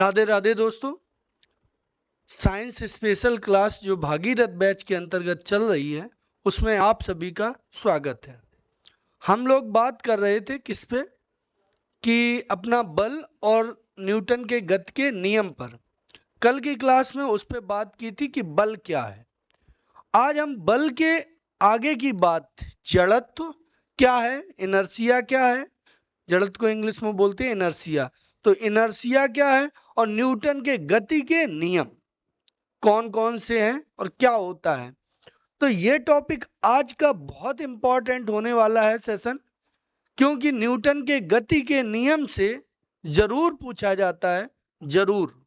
राधे राधे दोस्तों। Science special class जो Bhagirath batch के अंतर्गत चल रही है उसमें आप सभी का स्वागत है। हम लोग बात कर रहे थे किस पे कि अपना बल और न्यूटन के गति के नियम पर। कल की क्लास में उस पे बात की थी कि बल क्या है। आज हम बल के आगे की बात, जड़त्व क्या है, इनर्शिया क्या है। जड़त्व को इंग्लिश में बोलते हैं इनर्शिया। तो इनर्शिया क्या है और न्यूटन के गति के नियम कौन कौन से हैं और क्या होता है। तो ये टॉपिक आज का बहुत इंपॉर्टेंट होने वाला है सेशन, क्योंकि न्यूटन के गति के नियम से जरूर पूछा जाता है, जरूर।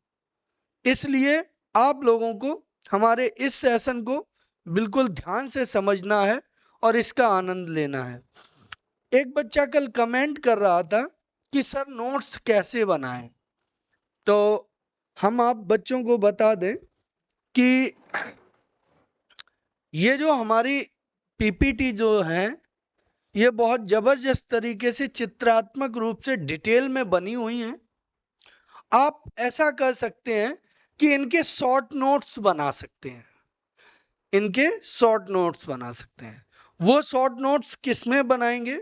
इसलिए आप लोगों को हमारे इस सेशन को बिल्कुल ध्यान से समझना है और इसका आनंद लेना है। एक बच्चा कल कमेंट कर रहा था कि सर नोट्स कैसे बनाएं। तो हम आप बच्चों को बता दें कि ये जो हमारी पीपीटी जो है ये बहुत जबरदस्त तरीके से चित्रात्मक रूप से डिटेल में बनी हुई है। आप ऐसा कर सकते हैं कि इनके शॉर्ट नोट्स बना सकते हैं, इनके शॉर्ट नोट्स बना सकते हैं। वो शॉर्ट नोट्स किस में बनाएंगे,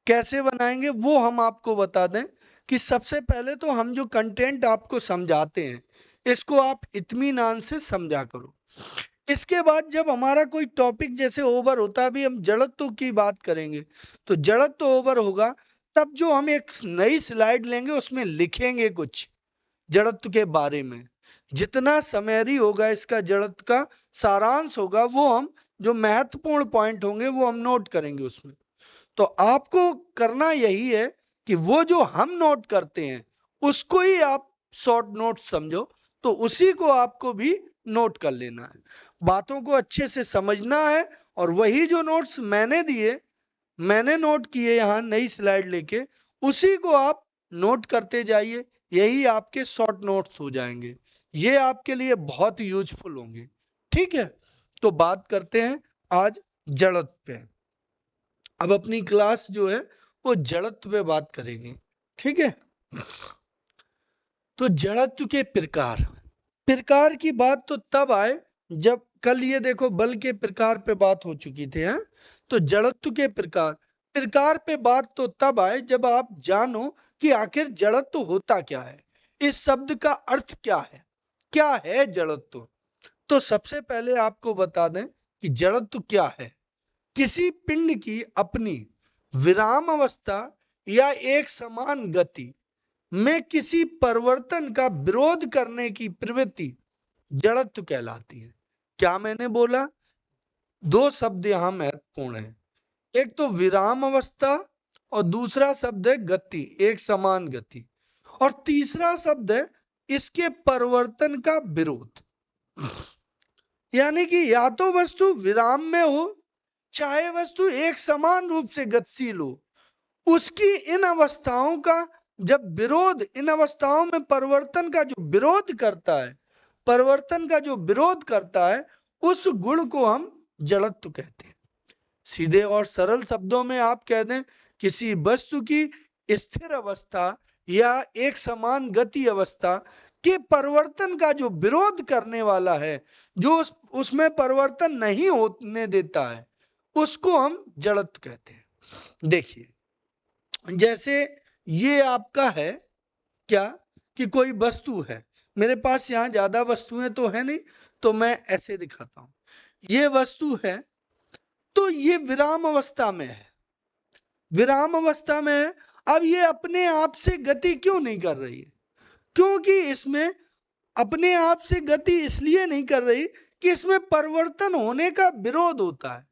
कैसे बनाएंगे, वो हम आपको बता दें कि सबसे पहले तो हम जो कंटेंट आपको समझाते हैं इसको आप इत्मीनान से समझा करो। इसके बाद जब हमारा कोई टॉपिक जैसे ओवर होता है, अभी हम जड़त्व की बात करेंगे तो जड़त्व ओवर होगा, तब जो हम एक नई स्लाइड लेंगे उसमें लिखेंगे कुछ जड़त्व के बारे में। जितना समरी होगा इसका जड़त्व का सारांश होगा, वो हम जो महत्वपूर्ण पॉइंट होंगे वो हम नोट करेंगे उसमें। तो आपको करना यही है कि वो जो हम नोट करते हैं उसको ही आप शॉर्ट नोट समझो, तो उसी को आपको भी नोट कर लेना है। बातों को अच्छे से समझना है और वही जो नोट्स मैंने दिए, मैंने नोट किए यहाँ नई स्लाइड लेके, उसी को आप नोट करते जाइए। यही आपके शॉर्ट नोट्स हो जाएंगे, ये आपके लिए बहुत यूजफुल होंगे। ठीक है, तो बात करते हैं आज जड़त्व पे। अब अपनी क्लास जो है वो जड़त्व पे बात करेगी। ठीक है, तो जड़त्व के प्रकार, प्रकार की बात तो तब आए जब कल ये देखो बल के प्रकार पे बात हो चुकी थी। हैं तो जड़त्व के प्रकार, प्रकार पे बात तो तब आए जब आप जानो कि आखिर जड़त्व होता क्या है, इस शब्द का अर्थ क्या है जड़त्व। तो सबसे पहले आपको बता दें कि जड़त्व क्या है। किसी पिंड की अपनी विराम अवस्था या एक समान गति में किसी परिवर्तन का विरोध करने की प्रवृत्ति जड़त्व कहलाती है। क्या मैंने बोला, दो शब्द यहां महत्वपूर्ण है, एक तो विराम अवस्था और दूसरा शब्द है गति, एक समान गति, और तीसरा शब्द है इसके परिवर्तन का विरोध। यानी कि या तो वस्तु विराम में हो चाहे वस्तु एक समान रूप से गतिशील हो, उसकी इन अवस्थाओं का जब विरोध, इन अवस्थाओं में परिवर्तन का जो विरोध करता है, परिवर्तन का जो विरोध करता है, उस गुण को हम जड़त्व कहते हैं। सीधे और सरल शब्दों में आप कह दें किसी वस्तु की स्थिर अवस्था या एक समान गति अवस्था के परिवर्तन का जो विरोध करने वाला है, जो उसमें परिवर्तन नहीं होने देता है, उसको हम जड़त्व कहते हैं। देखिए, जैसे ये आपका है क्या कि कोई वस्तु है, मेरे पास यहाँ ज्यादा वस्तुएं तो है नहीं, तो मैं ऐसे दिखाता हूं। ये वस्तु है तो ये विराम अवस्था में है, विराम अवस्था में है। अब ये अपने आप से गति क्यों नहीं कर रही है, क्योंकि इसमें अपने आप से गति इसलिए नहीं कर रही कि इसमें परिवर्तन होने का विरोध होता है।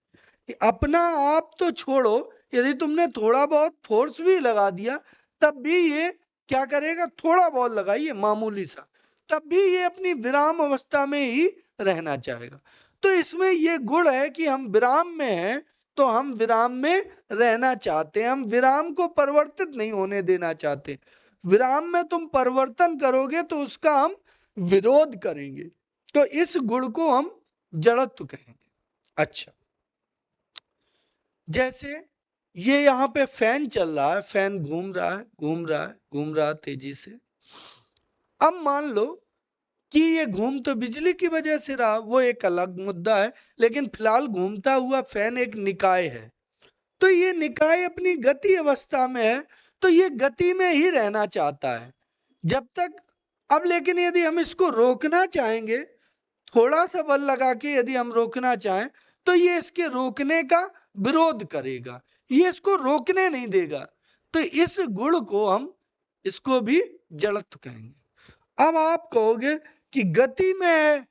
अपना आप तो छोड़ो, यदि तुमने थोड़ा बहुत फोर्स भी लगा दिया तब भी ये क्या करेगा, थोड़ा बहुत लगाइए मामूली सा, तब भी ये अपनी विराम अवस्था में ही रहना चाहेगा। तो इसमें ये गुण है कि हम विराम में हैं तो हम विराम में रहना चाहते हैं, हम विराम को परिवर्तित नहीं होने देना चाहते। विराम में तुम परिवर्तन करोगे तो उसका हम विरोध करेंगे, तो इस गुण को हम जड़त्व कहेंगे। अच्छा, जैसे ये यहाँ पे फैन चल रहा है, फैन घूम रहा है, घूम रहा है, घूम रहा है तेजी से, अब मान लो कि ये घूम तो बिजली की वजह से रहा, वो एक अलग मुद्दा है, लेकिन फिलहाल घूमता हुआ फैन एक निकाय है। तो ये निकाय अपनी गति अवस्था में है, तो ये गति में ही रहना चाहता है जब तक। अब लेकिन यदि हम इसको रोकना चाहेंगे, थोड़ा सा बल लगा के यदि हम रोकना चाहें, तो ये इसके रोकने का विरोध करेगा, ये इसको रोकने नहीं देगा। तो इस गुण को हम, इसको भी जड़त्व कहेंगे। अब आप कहोगे कि गति में है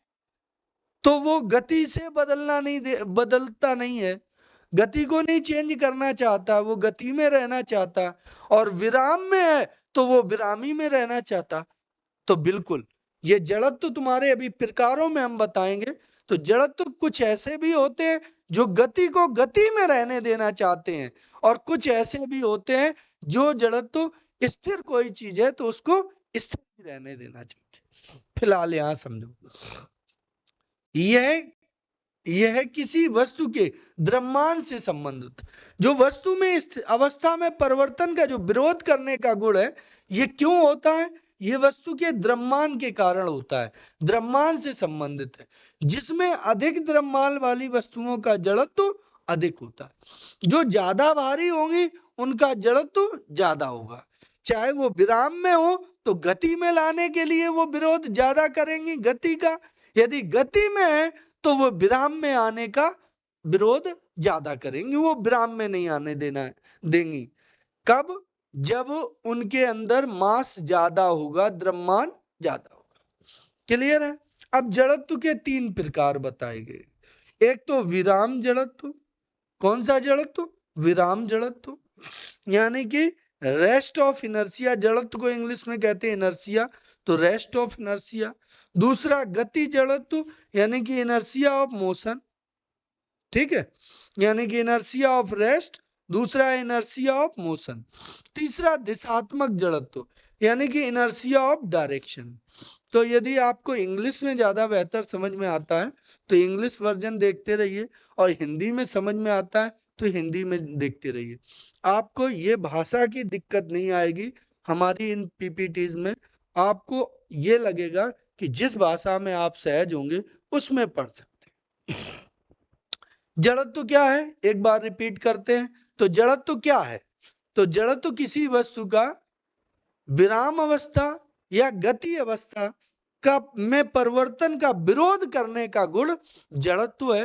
तो वो गति से बदलता नहीं है, गति को नहीं चेंज करना चाहता, वो गति में रहना चाहता। और विराम में है तो वो विरामी में रहना चाहता। तो बिल्कुल ये जड़त्व तुम्हारे अभी प्रकारों में हम बताएंगे। तो जड़त्व कुछ ऐसे भी होते हैं जो गति को गति में रहने देना चाहते हैं, और कुछ ऐसे भी होते हैं जो जड़त्व स्थिर कोई चीज है तो उसको स्थिर रहने देना चाहते हैं। फिलहाल यहां समझो, यह किसी वस्तु के द्रव्यमान से संबंधित, जो वस्तु में इस अवस्था में परिवर्तन का जो विरोध करने का गुण है, ये क्यों होता है? ये वस्तु के द्रव्यमान के कारण होता है, द्रव्यमान से संबंधित है। जिसमें अधिक द्रव्यमान वाली वस्तुओं का जड़त्व अधिक होता है। जो ज्यादा भारी होंगी उनका जड़त्व ज्यादा होगा। चाहे वो विराम में हो तो गति में लाने के लिए वो विरोध ज्यादा करेंगी गति का, यदि गति में है तो वो विराम में आने का विरोध ज्यादा करेंगी, वो विराम में नहीं आने देंगी। कब? जब उनके अंदर मास ज्यादा होगा, द्रव्यमान ज्यादा होगा। क्लियर है? अब जड़त्व के 3 प्रकार बताए गए। एक तो विराम जड़त्व। कौन सा जड़त्व? विराम जड़त्व, यानी कि रेस्ट ऑफ इनर्शिया। जड़त्व को इंग्लिश में कहते हैं इनर्शिया, तो रेस्ट ऑफ इनर्शिया। दूसरा गति जड़त्व, यानी कि इनर्शिया ऑफ मोशन, ठीक है, यानी कि इनर्शिया ऑफ रेस्ट, दूसरा इनर्शिया ऑफ मोशन। तीसरा दिशात्मक जड़त्व, यानी कि इनर्शिया ऑफ डायरेक्शन। तो यदि आपको इंग्लिश में ज्यादा बेहतर समझ में आता है तो इंग्लिश वर्जन देखते रहिए, और हिंदी में समझ में आता है तो हिंदी में देखते रहिए। आपको ये भाषा की दिक्कत नहीं आएगी हमारी इन पीपीटीज में। आपको ये लगेगा कि जिस भाषा में आप सहज होंगे उसमें पढ़ सकते हैं। जड़त्व क्या है, एक बार रिपीट करते हैं। तो जड़त्व क्या है? तो जड़त्व किसी वस्तु का विराम अवस्था या गति अवस्था का में परिवर्तन का विरोध करने का गुण जड़त्व है।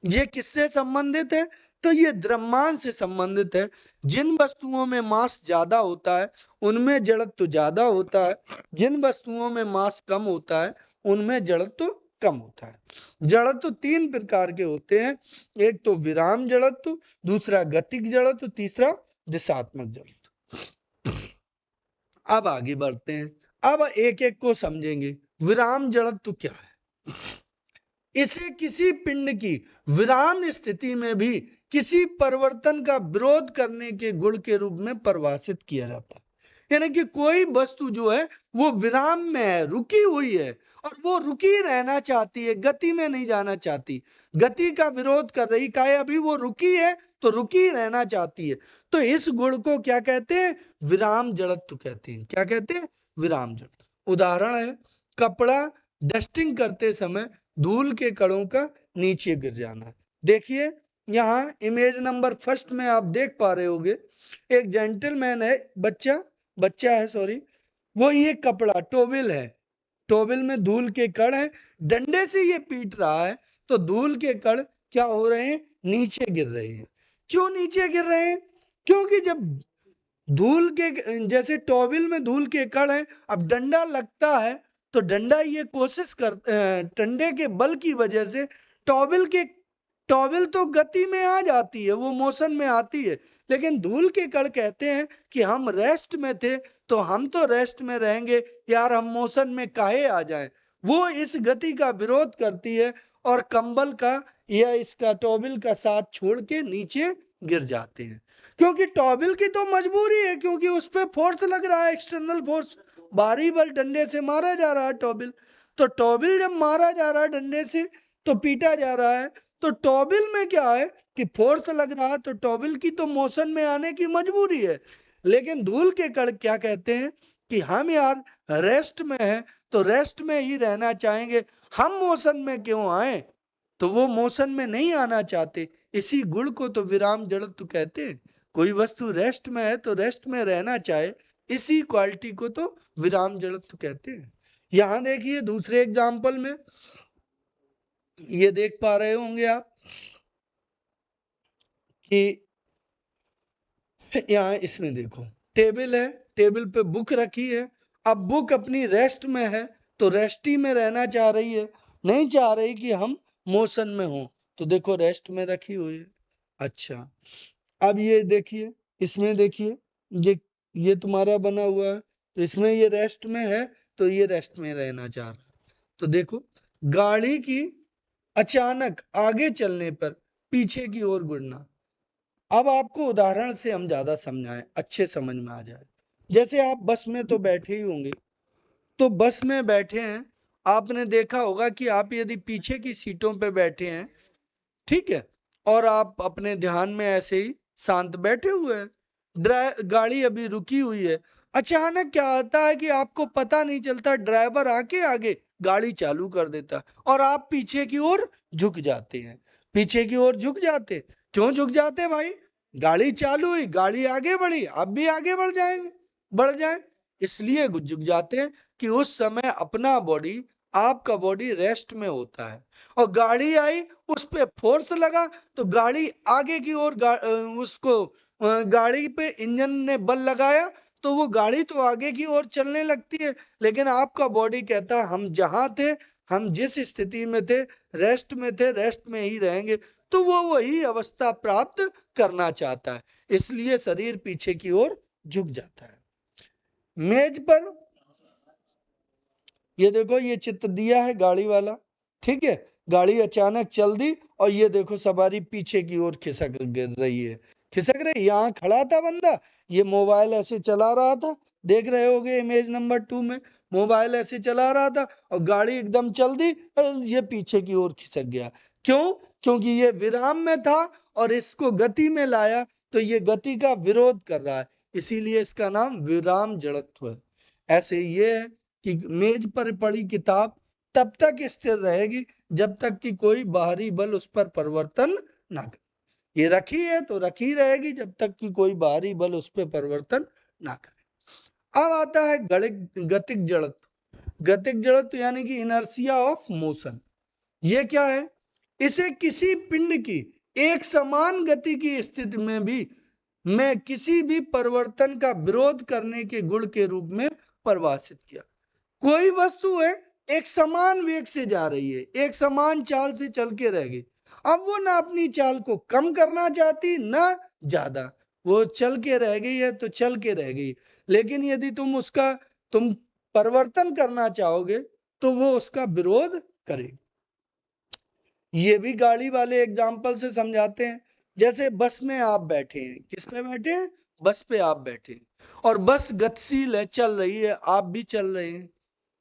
ये किससे संबंधित है? तो ये द्रव्यमान से संबंधित है। जिन वस्तुओं में मास ज्यादा होता है उनमें जड़त्व ज्यादा होता है, जिन वस्तुओं में मास कम होता है उनमें जड़त्व कम होता है। जड़त्व 3 प्रकार के होते हैं। एक तो विराम जड़त्व, दूसरा गतिक जड़त्व, तीसरा दिशात्मक जड़त्व। अब आगे बढ़ते हैं, अब एक एक को समझेंगे। विराम जड़त्व क्या है? इसे किसी पिंड की विराम स्थिति में भी किसी परिवर्तन का विरोध करने के गुण के रूप में परिभाषित किया जाता है। यानी कि कोई वस्तु जो है वो विराम में है, रुकी हुई है, और वो रुकी रहना चाहती है, गति में नहीं जाना चाहती, गति का विरोध कर रही का है। अभी वो रुकी है तो रुकी रहना चाहती है। तो इस गुण को क्या कहते हैं? विराम जड़त्व कहते हैं। क्या कहते हैं? विराम जड़त्व। उदाहरण है कपड़ा डस्टिंग करते समय धूल के कणों का नीचे गिर जाना। देखिए यहाँ इमेज नंबर 1 में आप देख पा रहे होंगे, एक जेंटलमैन है, बच्चा है सॉरी, वो ये कपड़ा टॉवेल है, टॉवेल में धूल के कण है, डंडे से ये पीट रहा है तो धूल के कण क्या हो रहे हैं? नीचे गिर रहे हैं। क्यों नीचे गिर रहे हैं? क्योंकि जब धूल के, जैसे टॉवेल में धूल के कण है, अब डंडा लगता है तो डंडा ये कोशिश कर, डंडे के बल की वजह से टॉवेल तो गति में आ जाती है, वो मोशन में आती है, लेकिन धूल के कण कहते हैं कि हम रेस्ट में थे तो हम तो रेस्ट में रहेंगे यार, हम मोशन में काहे आ जाएं। वो इस गति का विरोध करती है और कंबल का या इसका टॉवेल का साथ छोड़ के नीचे गिर जाते हैं। क्योंकि टॉवेल की तो मजबूरी है, क्योंकि उस पर फोर्स लग रहा है, एक्सटर्नल फोर्स, बाहरी बल, डंडे से मारा जा रहा है टॉवेल। तो टॉवेल जब मारा जा रहा है डंडे से तो पीटा जा रहा है, तो टॉवेल में क्या है कि फोर्स लग रहा है, तो टॉवेल की तो मोशन में आने की मजबूरी है। लेकिन धूल के कण क्या कहते हैं कि हम यार रेस्ट में हैं तो रेस्ट में ही रहना चाहेंगे, हम मोशन में क्यों आए? तो वो मोशन में नहीं आना चाहते। इसी गुण को तो विराम जड़त्व कहते हैं। कोई वस्तु रेस्ट में है तो रेस्ट में रहना चाहे, इसी क्वालिटी को तो विराम जड़त्व कहते हैं। यहां देखिए दूसरे एग्जाम्पल में, ये देख पा रहे होंगे आप कि यहाँ इसमें देखो टेबल है, टेबल पे बुक रखी है। अब बुक अपनी रेस्ट में है तो रेस्ट ही में रहना चाह रही है, नहीं चाह रही कि हम मोशन में हो। तो देखो रेस्ट में रखी हुई है। अच्छा, अब ये देखिए, इसमें देखिए ये तुम्हारा बना हुआ है, तो इसमें ये रेस्ट में है तो ये रेस्ट में रहना चाह रहा है। तो देखो गाड़ी की अचानक आगे चलने पर पीछे की ओर मुड़ना। अब आपको उदाहरण से हम ज्यादा समझाएं, अच्छे समझ में आ जाए। जैसे आप बस में तो बैठे ही होंगे, तो बस में बैठे हैं, आपने देखा होगा कि आप यदि पीछे की सीटों पे बैठे हैं, ठीक है, और आप अपने ध्यान में ऐसे ही शांत बैठे हुए हैं, गाड़ी अभी रुकी हुई है, अचानक क्या आता है कि आपको पता नहीं चलता, ड्राइवर आके आगे गाड़ी चालू कर देता और आप पीछे की ओर झुक जाते हैं। पीछे की ओर झुक जाते, क्यों झुक जाते भाई? गाड़ी चालू हुई, गाड़ी आगे बढ़ी, आप भी आगे बढ़ जाएंगे, बढ़ जाए, इसलिए झुक जाते हैं कि उस समय अपना बॉडी, आपका बॉडी रेस्ट में होता है, और गाड़ी आई उस पे फोर्स लगा तो गाड़ी आगे की ओर उसको गाड़ी पे इंजन ने बल लगाया तो वो गाड़ी तो आगे की ओर चलने लगती है, लेकिन आपका बॉडी कहता है हम जहां थे, हम जिस स्थिति में थे, रेस्ट में थे, रेस्ट में ही रहेंगे। तो वो वही अवस्था प्राप्त करना चाहता है, इसलिए शरीर पीछे की ओर झुक जाता है। मेज पर ये देखो ये चित्र दिया है गाड़ी वाला, ठीक है, गाड़ी अचानक चल दी और ये देखो सवारी पीछे की ओर खिसक रही है, खिसक रही। यहाँ खड़ा था बंदा, ये मोबाइल ऐसे चला रहा था, देख रहे होगे इमेज नंबर 2 में, मोबाइल ऐसे चला रहा था और गाड़ी एकदम चल दी और ये पीछे की ओर खिसक गया। क्यों? क्योंकि ये विराम में था और इसको गति में लाया तो ये गति का विरोध कर रहा है, इसीलिए इसका नाम विराम जड़त्व है। ऐसे ये है कि मेज पर पड़ी किताब तब तक स्थिर रहेगी जब तक कि कोई बाहरी बल उस पर परिवर्तन ना करे। ये रखी है तो रखी रहेगी जब तक कि कोई बाहरी बल उस पर परिवर्तन ना करे। अब आता है गतिक जड़त्व। गतिक जड़त्व यानी कि इनर्शिया ऑफ मोशन। ये क्या है? इसे किसी पिंड की एक समान गति की स्थिति में भी मैं किसी भी परिवर्तन का विरोध करने के गुण के रूप में परिभाषित किया। कोई वस्तु है एक समान वेग से जा रही है, एक समान चाल से चल के रह गई, अब वो ना अपनी चाल को कम करना चाहती ना ज्यादा, वो चल के रह गई है तो चल के रह गई। लेकिन यदि तुम परिवर्तन करना चाहोगे तो वो उसका विरोध करेगी। ये भी गाड़ी वाले एग्जाम्पल से समझाते हैं। जैसे बस में आप बैठे हैं, किस पे बैठे हैं? बस पे आप बैठे हैं और बस गतिशील है, चल रही है, आप भी चल रहे हैं।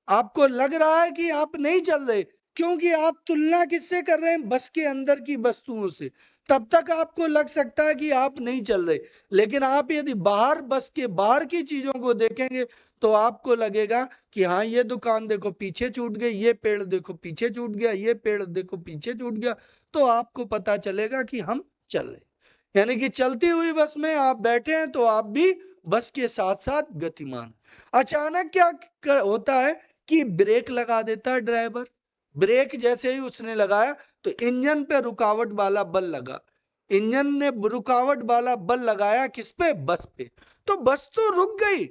आपको लग रहा है कि आप नहीं चल रहे, क्योंकि आप तुलना किससे कर रहे हैं? बस के अंदर की वस्तुओं से। तब तक आपको लग सकता है कि आप नहीं चल रहे, लेकिन आप यदि बस के बाहर की चीजों को देखेंगे तो आपको लगेगा कि हाँ ये दुकान देखो पीछे छूट गई, ये पेड़ देखो पीछे छूट गया, ये पेड़ देखो पीछे छूट गया, तो आपको पता चलेगा कि हम चल रहे। यानी कि चलती हुई बस में आप बैठे हैं तो आप भी बस के साथ साथ गतिमान। अचानक क्या होता है कि ब्रेक लगा देता है ड्राइवर। ब्रेक जैसे ही उसने लगाया तो इंजन पे रुकावट वाला बल लगा, इंजन ने रुकावट वाला बल लगाया किस पे? बस पे। तो बस तो रुक गई,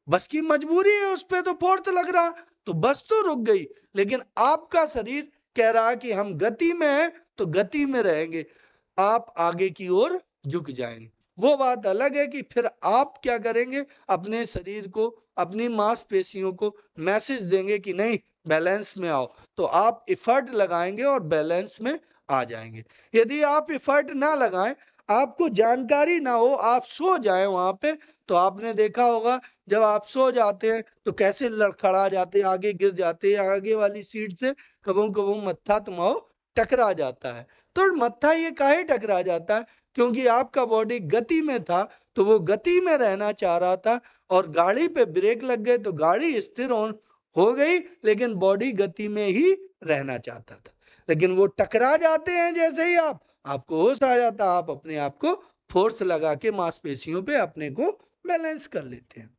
बस की मजबूरी है, उस पे तो फोर्स लग रहा, तो बस तो रुक गई, लेकिन आपका शरीर कह रहा है कि हम गति में हैं तो गति में रहेंगे, आप आगे की ओर झुक जाएंगे। वो बात अलग है कि फिर आप क्या करेंगे? अपने शरीर को, अपनी मांसपेशियों को मैसेज देंगे कि नहीं बैलेंस में आओ, तो आप एफर्ट लगाएंगे और बैलेंस में आ जाएंगे। यदि आप एफर्ट ना लगाएं, आपको जानकारी ना हो, आप सो जाए वहां पे, तो आपने देखा होगा जब आप सो जाते हैं तो कैसे लड़खड़ा जाते हैं, आगे गिर जाते हैं, आगे वाली सीट से कबू कबू मत्था तुम्हारा टकरा जाता है। तो मत्था ये काहे टकरा जाता है? क्योंकि आपका बॉडी गति में था तो वो गति में रहना चाह रहा था और गाड़ी पे ब्रेक लग गए तो गाड़ी स्थिर हो गई, लेकिन बॉडी गति में ही रहना चाहता था। लेकिन वो टकरा जाते हैं जैसे ही आपको होश आ जाता, आप अपने आप को फोर्स लगा के मांसपेशियों पे अपने को बैलेंस कर लेते हैं।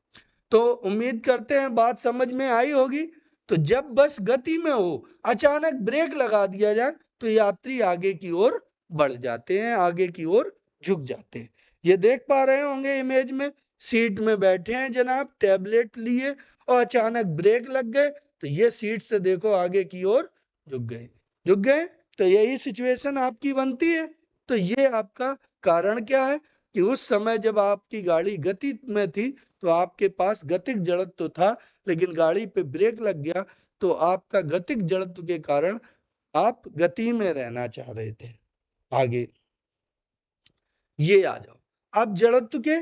तो उम्मीद करते हैं बात समझ में आई होगी। तो जब बस गति में हो, अचानक ब्रेक लगा दिया जाए तो यात्री आगे की ओर बढ़ जाते हैं, आगे की ओर झुक जाते हैं। ये देख पा रहे होंगे इमेज में, सीट में बैठे हैं जनाब, टैबलेट लिए और अचानक ब्रेक लग गए तो ये सीट से देखो आगे की ओर झुक गए। तो यही सिचुएशन आपकी बनती है। तो ये आपका कारण क्या है कि उस समय जब आपकी गाड़ी गति में थी तो आपके पास गतिक जड़त्व तो था, लेकिन गाड़ी पे ब्रेक लग गया तो आपका गतिक जड़त्व के कारण आप गति में रहना चाह रहे थे आगे। ये आ जाओ। अब जड़त्व के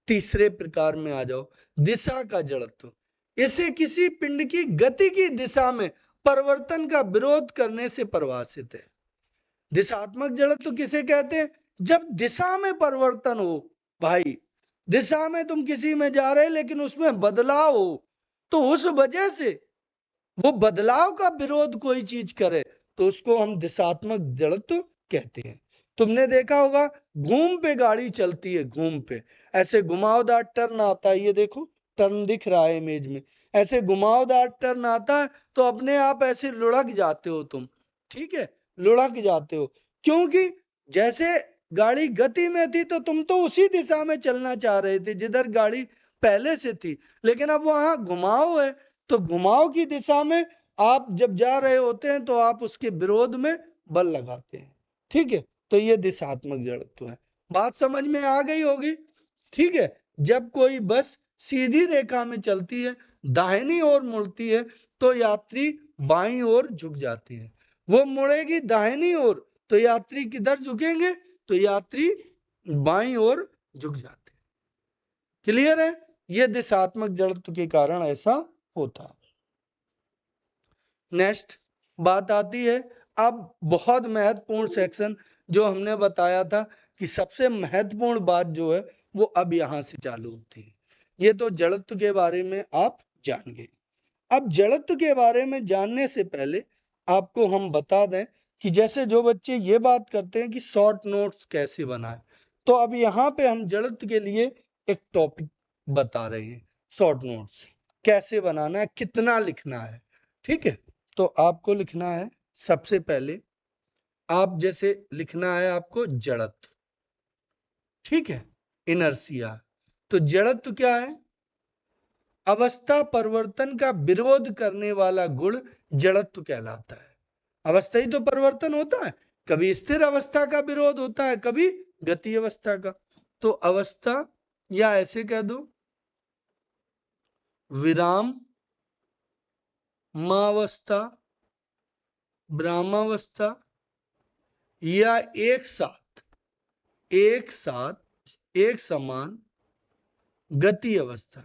तीसरे प्रकार में आ जाओ, दिशा का जड़त्व। इसे किसी पिंड की गति की दिशा में परिवर्तन का विरोध करने से परिभाषित है। दिशात्मक जड़त्व किसे कहते हैं? जब दिशा में परिवर्तन हो, भाई दिशा में तुम किसी में जा रहे लेकिन उसमें बदलाव हो, तो उस वजह से वो बदलाव का विरोध कोई चीज करे तो उसको हम दिशात्मक जड़त्व कहते हैं। तुमने देखा होगा घूम पे गाड़ी चलती है, घूम पे ऐसे घुमावदार टर्न आता है, ये देखो टर्न दिख रहा है इमेज में, ऐसे घुमावदार टर्न आता है तो अपने आप ऐसे लुढ़क जाते हो तुम, ठीक है, लुढ़क जाते हो, क्योंकि जैसे गाड़ी गति में थी तो तुम तो उसी दिशा में चलना चाह रहे थे जिधर गाड़ी पहले से थी, लेकिन अब वहां घुमाव है तो घुमाव की दिशा में आप जब जा रहे होते हैं तो आप उसके विरोध में बल लगाते हैं, ठीक है। तो ये दिशात्मक जड़त्व है। बात समझ में आ गई होगी, ठीक है। जब कोई बस सीधी रेखा में चलती है, दाहिनी ओर मुड़ती है तो यात्री बाईं ओर झुक जाती है, वो मुड़ेगी दाहिनी ओर तो यात्री किधर झुकेंगे? तो यात्री बाईं ओर झुक जाते हैं। क्लियर है? ये दिशात्मक जड़त्व के कारण ऐसा होता है। नेक्स्ट बात आती है, अब बहुत महत्वपूर्ण सेक्शन जो हमने बताया था कि सबसे महत्वपूर्ण बात जो है वो अब यहां से चालू होती है। ये तो जड़त्व के बारे में आप जान गए। अब जड़त्व के बारे में जानने से पहले आपको हम बता दें कि जैसे जो बच्चे ये बात करते हैं कि शॉर्ट नोट्स कैसे बनाएं, तो अब यहाँ पे हम जड़त्व के लिए एक टॉपिक बता रहे हैं, शॉर्ट नोट्स कैसे बनाना है, कितना लिखना है, ठीक है। तो आपको लिखना है, सबसे पहले आप जैसे लिखना है आपको जड़त्व, ठीक है, इनर्शिया। तो जड़त्व क्या है? अवस्था परिवर्तन का विरोध करने वाला गुण जड़त्व कहलाता है। अवस्था ही तो परिवर्तन होता है, कभी स्थिर अवस्था का विरोध होता है, कभी गति अवस्था का। तो अवस्था, या ऐसे कह दो विराम मावस्था, ब्राह्मावस्था, या एक साथ एक समान गति अवस्था,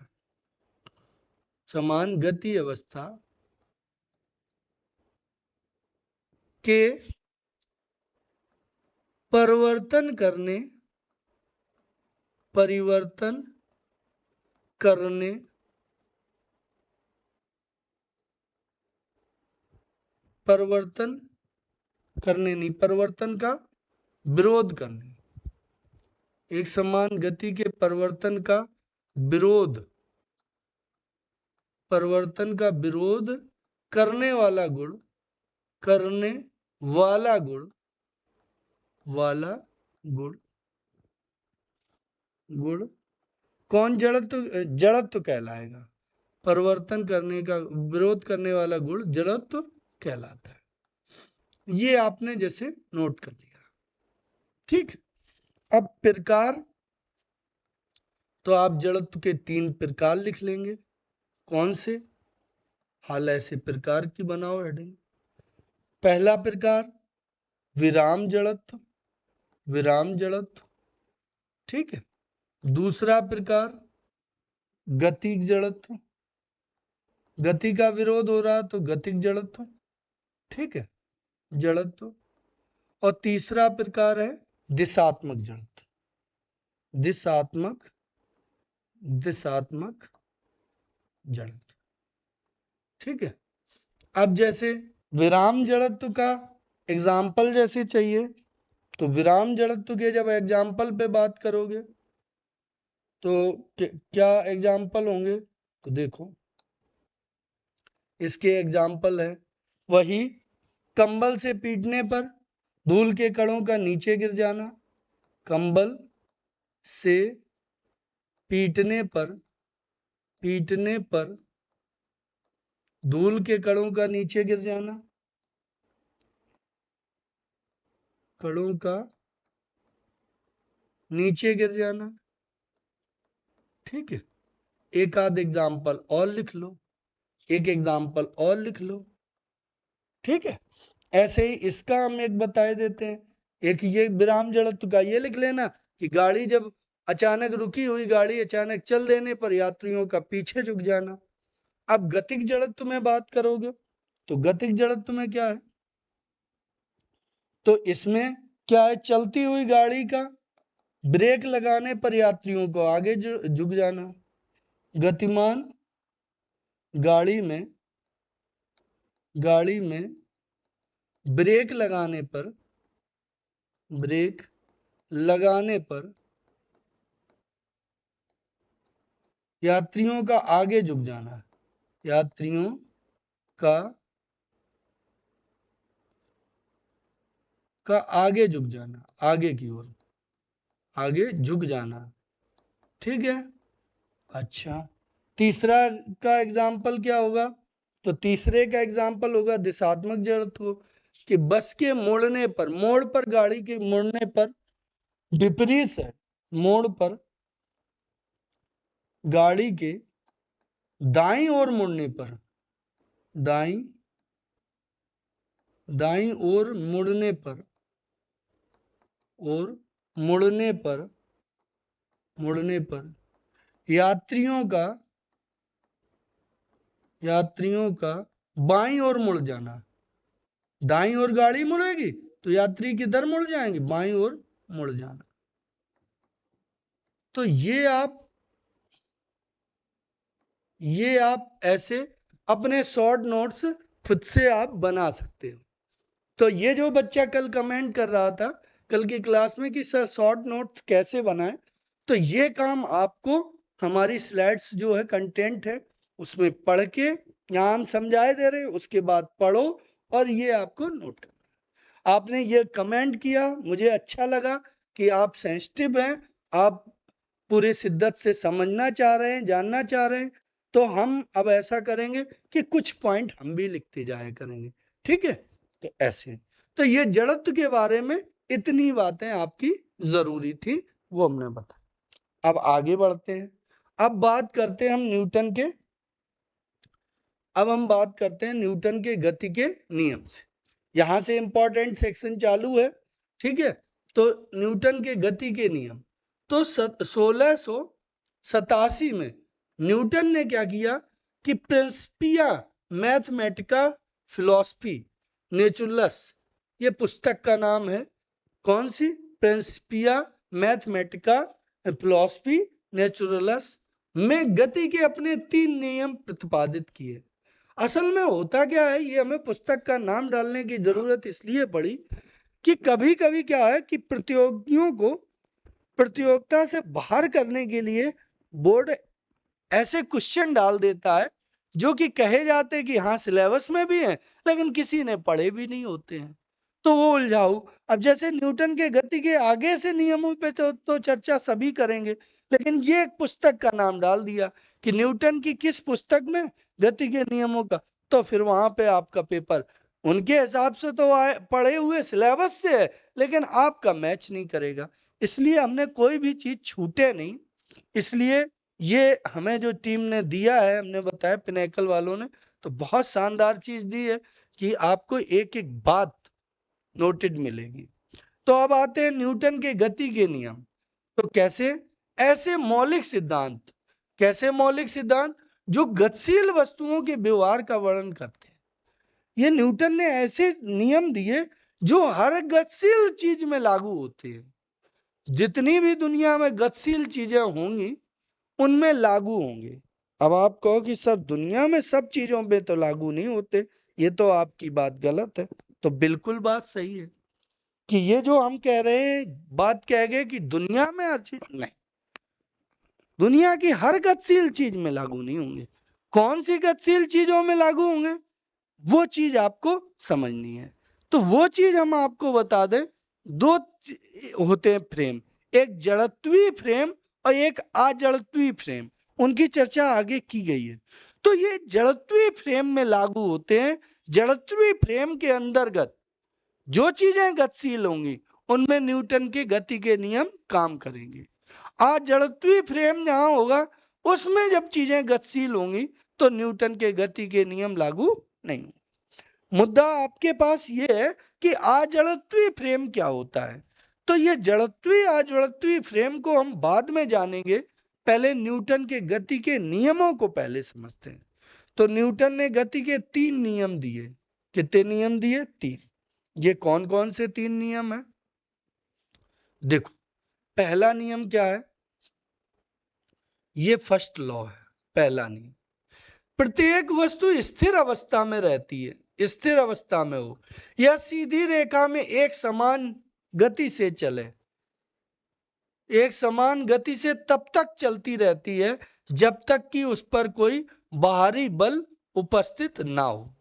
समान गति अवस्था के परिवर्तन करने परिवर्तन का विरोध करने, एक समान गति के परिवर्तन का विरोध करने वाला गुण कौन जड़त्व कहलाएगा। परिवर्तन करने का विरोध करने वाला गुण जड़त्व कहलाता है। ये आपने जैसे नोट कर लिया, ठीक। अब प्रकार, तो आप जड़त्व के 3 प्रकार लिख लेंगे। कौन से? हाल ऐसे प्रकार की बनाओ हेडिंग। पहला प्रकार विराम जड़त्व, ठीक है। दूसरा प्रकार गतिक जड़त्व, गति का विरोध हो रहा तो गतिक जड़त्व, ठीक है, जड़त्व। और तीसरा प्रकार है दिशात्मक दिशात्मक जड़त्व। ठीक है। अब जैसे विराम जड़त्व का एग्जाम्पल जैसे चाहिए, तो विराम जड़त्व के जब एग्जाम्पल पे बात करोगे तो क्या एग्जाम्पल होंगे, तो देखो इसके एग्जाम्पल है, वही कंबल से पीटने पर धूल के कणों का नीचे गिर जाना, कंबल से पीटने पर धूल के कणों का नीचे गिर जाना, कणों का नीचे गिर जाना। ठीक है। एक आध एग्जाम्पल और लिख लो, एक एग्जाम्पल और लिख लो। ठीक है। ऐसे ही इसका हम एक बताए देते हैं, एक ये विराम जड़त्व का ये लिख लेना कि गाड़ी जब अचानक रुकी हुई गाड़ी अचानक चल देने पर यात्रियों का पीछे झुक जाना। अब गतिक जड़त्व में बात करोगे तो गतिक जड़त्व में क्या है, तो इसमें क्या है, चलती हुई गाड़ी का ब्रेक लगाने पर यात्रियों को आगे झुक जाना। गतिमान गाड़ी में ब्रेक लगाने पर यात्रियों का आगे झुक जाना, यात्रियों का आगे झुक जाना, आगे की ओर आगे झुक जाना। ठीक है। अच्छा, तीसरा का एग्जाम्पल क्या होगा, तो तीसरे का एग्जाम्पल होगा दिशात्मक जड़त्व, कि बस के मोड़ने पर, मोड़ पर गाड़ी के मुड़ने पर, विपरीत से मोड़ पर गाड़ी के दाईं ओर मुड़ने पर, दाईं ओर मुड़ने पर यात्रियों का बाईं ओर मुड़ जाना। दाईं ओर गाड़ी मुड़ेगी तो यात्री किधर मुड़ जाएंगे, बाईं ओर मुड़ जाना। तो ये आप ऐसे अपने शॉर्ट नोट्स खुद से आप बना सकते हो। तो ये जो बच्चा कल कमेंट कर रहा था कल की क्लास में कि सर शॉर्ट नोट्स कैसे बनाएं, तो ये काम आपको हमारी स्लाइड्स जो है कंटेंट है उसमें पढ़ के, यहाँ हम समझाए दे रहे हैं उसके बाद पढ़ो और ये आपको नोट करना। आपने ये कमेंट किया, मुझे अच्छा लगा कि आप सेंसिटिव हैं, आप पूरे शिद्दत से समझना चाह रहे हैं, जानना चाह रहे हैं। तो हम अब ऐसा करेंगे कि कुछ पॉइंट हम भी लिखते जाया करेंगे। ठीक है। तो ऐसे, तो ये जड़त्व के बारे में इतनी बातें आपकी जरूरी थी, वो हमने बताया। अब आगे बढ़ते हैं, अब बात करते हैं हम न्यूटन के गति के नियम से। यहां से इंपॉर्टेंट सेक्शन चालू है। ठीक है। तो न्यूटन के गति के नियम, तो 1687 में न्यूटन ने क्या किया कि प्रिंसिपिया मैथमेटिका फिलोसफी नेचुरलस, ये पुस्तक का नाम है, कौन सी, प्रिंसिपिया मैथमेटिका फिलोसफी नेचुरलस में गति के अपने 3 नियम प्रतिपादित किए। असल में होता क्या है, ये हमें पुस्तक का नाम डालने की जरूरत इसलिए पड़ी कि कभी कभी क्या है कि प्रतियोगियों को प्रतियोगिता से बाहर करने के लिए बोर्ड ऐसे क्वेश्चन डाल देता है जो कि कहे जाते कि हाँ सिलेबस में भी है लेकिन किसी ने पढ़े भी नहीं होते हैं, तो वो उलझाऊ। अब जैसे न्यूटन के गति के आगे से नियमों पे तो चर्चा सभी करेंगे, लेकिन ये एक पुस्तक का नाम डाल दिया कि न्यूटन की किस पुस्तक में, गति के नियमों का, तो फिर वहां पे आपका पेपर उनके हिसाब से तो पढ़े हुए सिलेबस से है लेकिन आपका मैच नहीं करेगा। इसलिए हमने कोई भी चीज छूटे नहीं, इसलिए ये हमें जो टीम ने दिया है, हमने बताया पिनेकल वालों ने, तो बहुत शानदार चीज दी है कि आपको एक एक बात नोटेड मिलेगी। तो अब आते हैं न्यूटन के गति के नियम। तो कैसे, ऐसे मौलिक सिद्धांत जो गतिशील वस्तुओं के व्यवहार का वर्णन करते हैं। ये न्यूटन ने ऐसे नियम दिए जो हर गतिशील चीज में लागू होते हैं। जितनी भी दुनिया में गतिशील चीजें होंगी उनमें लागू होंगे। अब आप कहो कि सर दुनिया में सब चीजों पे तो लागू नहीं होते, ये तो आपकी बात गलत है। तो बिल्कुल बात सही है कि ये जो हम कह रहे हैं, बात कह गए कि दुनिया में हर चीज नहीं, दुनिया की हर गतिशील चीज में लागू नहीं होंगे। कौन सी गतिशील चीजों में लागू होंगे, वो चीज आपको समझनी है। तो वो चीज हम आपको बता दें, दो होते हैं फ्रेम, एक जड़त्वीय फ्रेम और एक अजड़त्वीय फ्रेम। उनकी चर्चा आगे की गई है। तो ये जड़त्वीय फ्रेम में लागू होते हैं। जड़त्वीय फ्रेम के अंतर्गत जो चीजें गतिशील होंगी उनमें न्यूटन के गति के नियम काम करेंगे। अजड़त्वीय फ्रेम जहां होगा उसमें जब चीजें गतिशील होंगी तो न्यूटन के गति के नियम लागू नहीं होंगे। मुद्दा आपके पास ये है कि अजड़त्वीय फ्रेम क्या होता है। तो ये जड़त्वीय अजड़त्वीय फ्रेम को हम बाद में जानेंगे, पहले न्यूटन के गति के नियमों को पहले समझते हैं। तो न्यूटन ने गति के 3 नियम दिए। कितने नियम दिए? 3। ये कौन कौन से 3 नियम है? देखो, पहला नियम क्या है? ये फर्स्ट लॉ है, पहला नियम, प्रत्येक वस्तु स्थिर अवस्था में रहती है, स्थिर अवस्था में हो या सीधी रेखा में एक समान गति से चले, एक समान गति से तब तक चलती रहती है जब तक कि उस पर कोई बाहरी बल उपस्थित ना हो,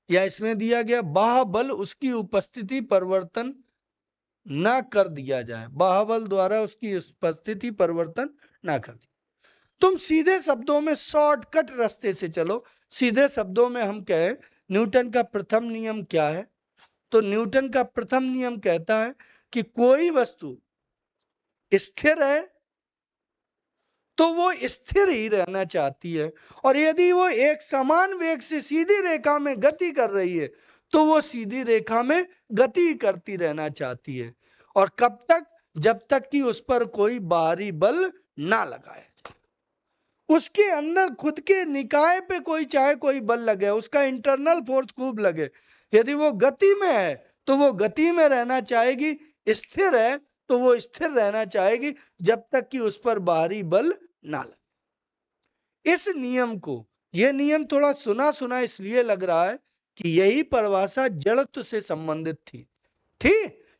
या इसमें दिया गया बाह्य बल उसकी उपस्थिति परिवर्तन ना कर दिया जाए, बाह्य बल द्वारा उसकी उपस्थिति परिवर्तन ना कर दिया। तुम सीधे शब्दों में शॉर्टकट रास्ते से चलो। सीधे शब्दों में हम कहें न्यूटन का प्रथम नियम क्या है? तो न्यूटन का प्रथम नियम कहता है कि कोई वस्तु स्थिर है तो वो स्थिर ही रहना चाहती है, और यदि वो एक समान वेग से सीधी रेखा में गति कर रही है तो वो सीधी रेखा में गति करती रहना चाहती है। और कब तक? जब तक कि उस पर कोई बाहरी बल ना लगाया जाए, उसके अंदर खुद के निकाय पे कोई चाहे कोई बल लगे, उसका इंटरनल फोर्स खूब लगे। यदि वो गति में है तो वो गति में रहना चाहेगी, स्थिर है तो वो स्थिर रहना चाहेगी जब तक कि उस पर बाहरी बल ना लगे। इस नियम को, यह नियम थोड़ा सुना सुना इसलिए लग रहा है कि यही परिभाषा जड़त्व से संबंधित थी।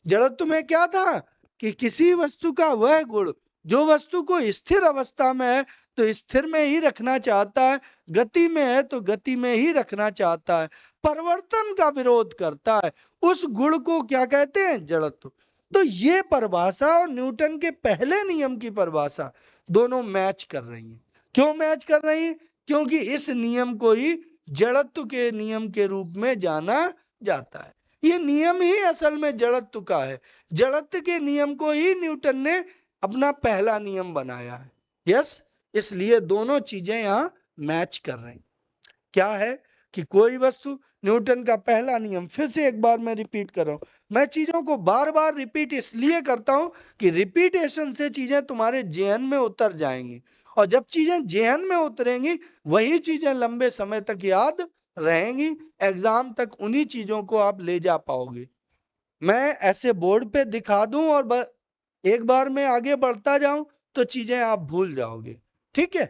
जड़त्व में क्या था कि किसी वस्तु का वह गुण जो वस्तु को स्थिर अवस्था में है तो स्थिर में ही रखना चाहता है, गति में है तो गति में ही रखना चाहता है, परिवर्तन का विरोध करता है, उस गुण को क्या कहते हैं? जड़त्व। तो ये परिभाषा और न्यूटन के पहले नियम की परिभाषा दोनों मैच कर रही हैं। क्यों मैच कर रही हैं? क्योंकि इस नियम को ही जड़त्व के नियम के रूप में जाना जाता है। ये नियम ही असल में जड़त्व का है। जड़त्व के नियम को ही न्यूटन ने अपना पहला नियम बनाया है। यस, इसलिए दोनों चीजें यहां मैच कर रही। क्या है कि कोई वस्तु, न्यूटन का पहला नियम, फिर से एक बार मैं रिपीट कर रहा हूं। मैं चीजों को बार बार रिपीट इसलिए करता हूं कि रिपीटेशन से चीजें तुम्हारे जेहन में उतर जाएंगी, और जब चीजें जेहन में उतरेंगी वही चीजें लंबे समय तक याद रहेंगी, एग्जाम तक उन्हीं चीजों को आप ले जा पाओगे। मैं ऐसे बोर्ड पे दिखा दूं और एक बार में आगे बढ़ता जाऊं तो चीजें आप भूल जाओगे। ठीक है,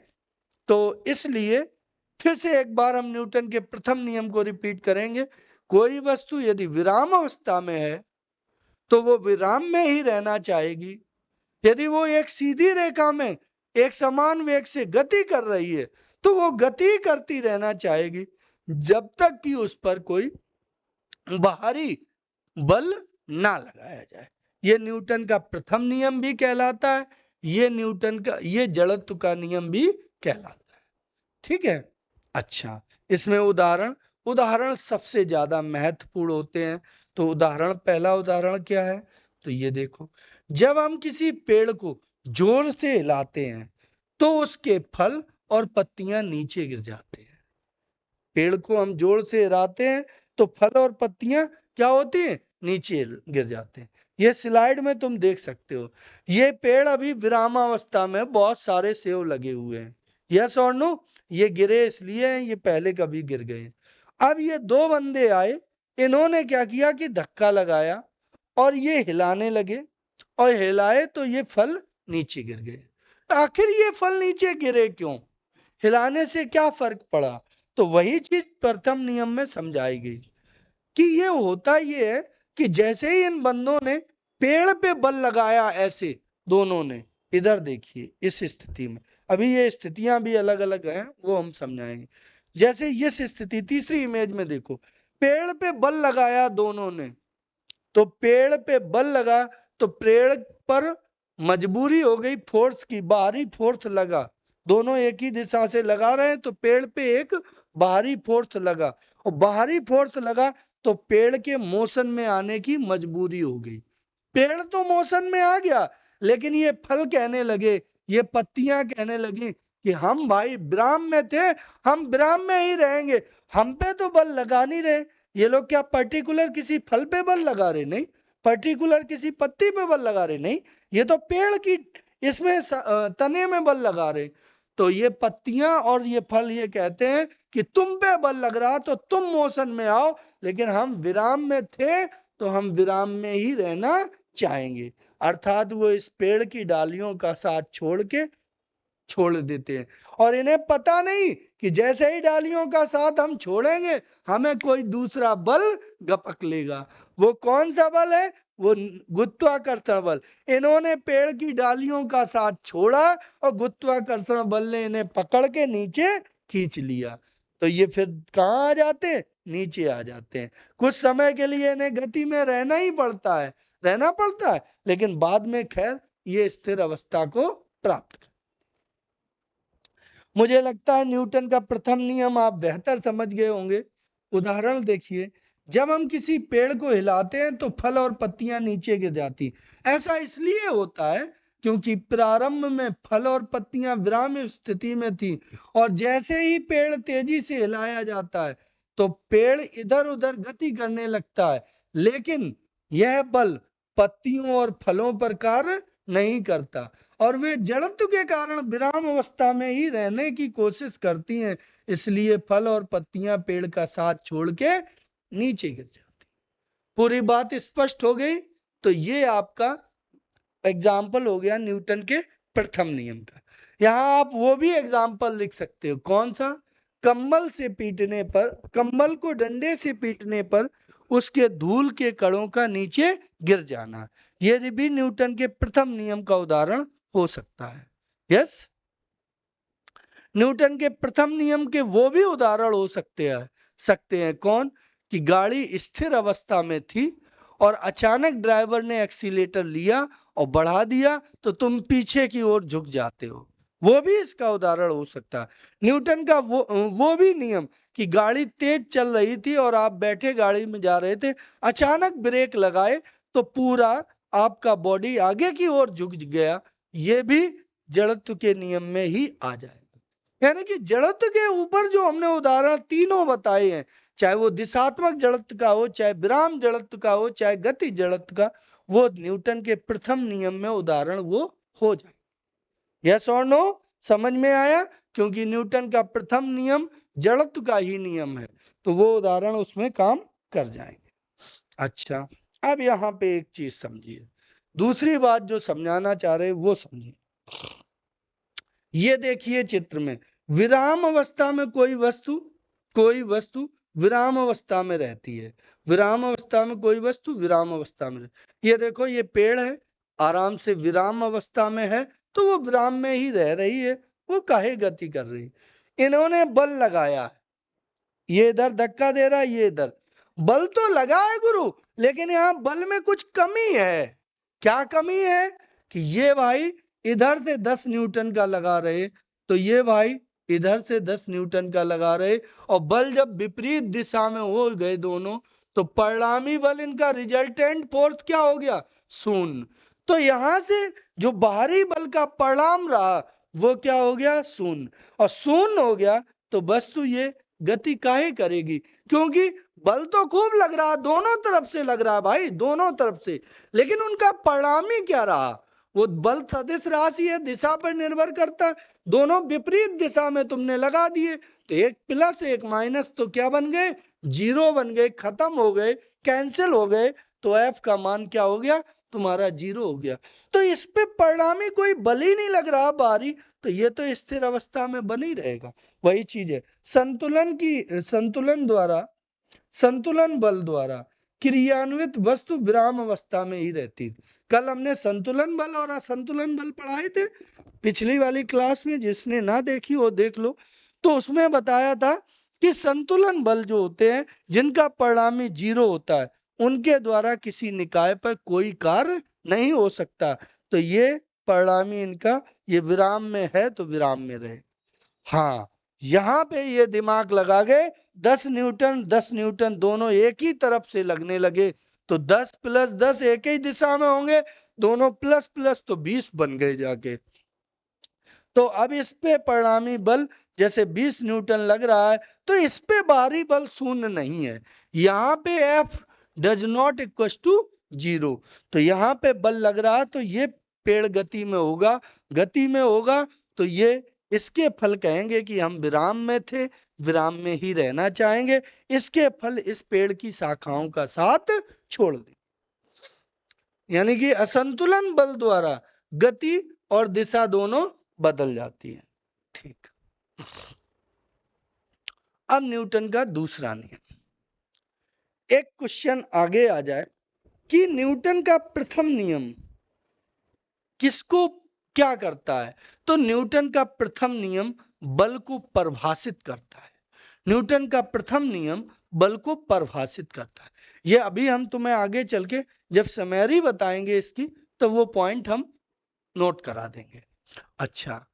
तो इसलिए फिर से एक बार हम न्यूटन के प्रथम नियम को रिपीट करेंगे। कोई वस्तु यदि विराम अवस्था में है तो वो विराम में ही रहना चाहेगी। यदि वो एक सीधी रेखा में एक समान वेग से गति कर रही है तो वो गति करती रहना चाहेगी जब तक कि उस पर कोई बाहरी बल ना लगाया जाए। ये न्यूटन का प्रथम नियम भी कहलाता है, ये न्यूटन का, ये जड़त्व का नियम भी कहलाता है। ठीक है, अच्छा, इसमें उदाहरण सबसे ज्यादा महत्वपूर्ण होते हैं। तो उदाहरण, पहला उदाहरण क्या है? तो ये देखो, जब हम किसी पेड़ को जोर से हिलाते हैं तो उसके फल और पत्तियां नीचे गिर जाते हैं। पेड़ को हम जोर से हिलाते हैं तो फल और पत्तियां क्या होती हैं? नीचे गिर जाते हैं। ये स्लाइड में तुम देख सकते हो। ये पेड़ अभी विरामावस्था में, बहुत सारे सेब लगे हुए हैं। यस और नो? ये गिरे इसलिए हैं, ये पहले कभी गिर गए। अब ये दो बंदे आए, इन्होंने क्या किया कि धक्का लगाया और ये हिलाने लगे, और हिलाए तो ये फल नीचे गिर गए। आखिर ये फल नीचे गिरे क्यों, हिलाने से क्या फर्क पड़ा। तो वही चीज प्रथम नियम में समझाई गई कि ये होता ये है कि जैसे ही इन बंदों ने पेड़ पे बल लगाया, ऐसे दोनों ने, इधर देखिए इस स्थिति में, अभी ये स्थितियां भी अलग अलग हैं, वो हम समझाएंगे। जैसे इस स्थिति, तीसरी इमेज में देखो, पेड़ पे बल लगाया दोनों ने, तो पेड़ पे बल लगा तो पेड़ पर मजबूरी हो गई फोर्स की, बाहरी फोर्स लगा, दोनों एक ही दिशा से लगा रहे हैं तो पेड़ पे एक बाहरी फोर्स लगा, और बाहरी फोर्स लगा तो पेड़ के मोशन में आने की मजबूरी हो गई। पेड़ तो मोशन में आ गया, लेकिन ये फल कहने लगे, ये पत्तियां कहने लगी कि हम भाई विराम में थे, हम विराम में ही रहेंगे, हम पे तो बल लगा नहीं रहे। ये लोग क्या पर्टिकुलर किसी फल पे बल लगा रहे, नहीं, पर्टिकुलर किसी पत्ती पे बल लगा रहे, नहीं, ये तो पेड़ की इसमें तने में बल लगा रहे। तो ये पत्तियां और ये फल ये कहते हैं कि तुम पे बल लग रहा तो तुम मोशन में आओ, लेकिन हम विराम में थे तो हम विराम में ही रहना चाहेंगे। अर्थात वो इस पेड़ की डालियों का साथ छोड़ देते हैं, और इन्हें पता नहीं कि जैसे ही डालियों का साथ हम छोड़ेंगे हमें कोई दूसरा बल गपक लेगा। वो कौन सा बल है, वो गुरुत्वाकर्षण बल। इन्होंने पेड़ की डालियों का साथ छोड़ा और गुरुत्वाकर्षण बल ने इन्हें पकड़ के नीचे खींच लिया। तो ये फिर कहाँ आ जाते हैं, नीचे आ जाते हैं। कुछ समय के लिए इन्हें गति में रहना ही पड़ता है, रहना पड़ता है, लेकिन बाद में खैर ये स्थिर अवस्था को प्राप्त कर। मुझे लगता है न्यूटन का प्रथम नियम आप बेहतर समझ गए होंगे। उदाहरण देखिए, जब हम किसी पेड़ को हिलाते हैं तो फल और पत्तियां नीचे गिर जाती। ऐसा इसलिए होता है क्योंकि प्रारंभ में फल और पत्तियां विराम स्थिति में थी, और जैसे ही पेड़ तेजी से हिलाया जाता है तो पेड़ इधर उधर गति करने लगता है, लेकिन यह बल पत्तियों और फलों पर कार्य नहीं करता, और वे जड़त्व के कारण विराम अवस्था में ही रहने की कोशिश करती हैं। इसलिए फल और पत्तियां पेड़ का साथ छोड़ के नीचे गिर जाती। पूरी बात स्पष्ट हो गई। तो ये आपका एग्जाम्पल हो गया न्यूटन के प्रथम नियम का। यहाँ आप वो भी एग्जाम्पल लिख सकते हो, कौन सा, कंबल से पीटने पर, कंबल को डंडे से पीटने पर उसके धूल के कणों का नीचे गिर जाना, ये भी न्यूटन के प्रथम नियम का उदाहरण हो सकता है। यस, न्यूटन के प्रथम नियम के वो भी उदाहरण हो सकते हैं कौन, कि गाड़ी स्थिर अवस्था में थी और अचानक ड्राइवर ने एक्सीलेटर लिया और बढ़ा दिया तो तुम पीछे की ओर झुक जाते हो, वो भी इसका उदाहरण हो सकता है। न्यूटन का वो भी नियम कि गाड़ी तेज चल रही थी और आप बैठे गाड़ी में जा रहे थे, अचानक ब्रेक लगाए तो पूरा आपका बॉडी आगे की ओर झुक गया, ये भी जड़त्व के नियम में ही आ जाएगा। यानी कि जड़त्व के ऊपर जो हमने उदाहरण तीनों बताए हैं, चाहे वो दिशात्मक जड़त्व का हो, चाहे विराम जड़त्व का हो, चाहे गति जड़त्व का, वो न्यूटन के प्रथम नियम में उदाहरण वो हो जाए। यस और नो, समझ में आया, क्योंकि न्यूटन का प्रथम नियम जड़त्व का ही नियम है, तो वो उदाहरण उसमें काम कर जाएंगे। अच्छा, अब यहाँ पे एक चीज समझिए, दूसरी बात जो समझाना चाह रहे वो समझिए। ये देखिए चित्र में, विराम अवस्था में कोई वस्तु विराम अवस्था में रहती है, विराम अवस्था में कोई वस्तु विराम अवस्था में ये देखो, ये पेड़ है, आराम से विराम अवस्था में है, तो वो विराम में ही रह रही है, वो काहे गति कर रही। इन्होंने बल लगाया है, ये इधर धक्का दे रहा है, ये इधर, बल तो लगा है गुरु, लेकिन यहाँ बल में कुछ कमी है। क्या कमी है, कि ये भाई इधर से 10 न्यूटन का लगा रहे, तो ये भाई इधर से 10 न्यूटन का लगा रहे, और बल जब विपरीत दिशा में हो गए दोनों, तो परिणामी बल, इनका रिजल्टेंट फोर्स क्या हो गया, शून्य। तो यहां से जो बाहरी बल का परिणाम रहा वो क्या हो गया, शून्य, और शून्य हो गया तो वस्तु ये गति काहे करेगी, क्योंकि बल तो खूब लग रहा, दोनों तरफ से लग रहा भाई, दोनों तरफ से, लेकिन उनका परिणामी क्या रहा, वो बल सदिश राशि है, दिशा पर निर्भर करता है, दोनों विपरीत दिशा में तुमने लगा दिए, तो एक प्लस एक माइनस तो क्या बन गए, जीरो बन गए, खत्म हो गए, कैंसिल हो गए, तो एफ का मान क्या हो गया, तुम्हारा 0 हो गया। तो इस पे परिणामी कोई बल ही नहीं लग रहा बाहरी, तो ये तो स्थिर अवस्था में बन ही रहेगा। वही चीज है संतुलन बल द्वारा क्रियान्वित वस्तु विराम अवस्था में ही रहती है। कल हमने संतुलन बल और असंतुलन बल पढ़ाए थे पिछली वाली क्लास में, जिसने ना देखी वो देख लो। तो उसमें बताया था कि संतुलन बल जो होते हैं जिनका परिणामी 0 होता है, उनके द्वारा किसी निकाय पर कोई कार्य नहीं हो सकता। तो ये परिणामी इनका ये विराम में है तो विराम में रहे। हाँ, यहाँ पे ये दिमाग लगा गए 10 न्यूटन दोनों एक ही तरफ से लगने लगे, तो 10 + 10 एक ही दिशा में होंगे, दोनों प्लस प्लस तो 20 बन गए जाके। तो अब इस पे परिणामी बल जैसे 20 न्यूटन लग रहा है, तो इस पे बाहरी बल 0 नहीं है। यहाँ पे F does not equal to 0, तो यहाँ पे बल लग रहा है, तो ये पेड़ गति में होगा, तो ये इसके फल कहेंगे कि हम विराम में थे, विराम में ही रहना चाहेंगे। इसके फल इस पेड़ की शाखाओं का साथ छोड़ दें। यानी कि असंतुलन बल द्वारा गति और दिशा दोनों बदल जाती है। ठीक, अब न्यूटन का दूसरा नियम। एक क्वेश्चन आगे आ जाए कि न्यूटन का प्रथम नियम किसको क्या करता है, तो न्यूटन का प्रथम नियम बल को परिभाषित करता है। न्यूटन का प्रथम नियम बल को परिभाषित करता है। ये अभी हम तुम्हें आगे चल के जब समरी बताएंगे इसकी, तो वो पॉइंट हम नोट करा देंगे। अच्छा,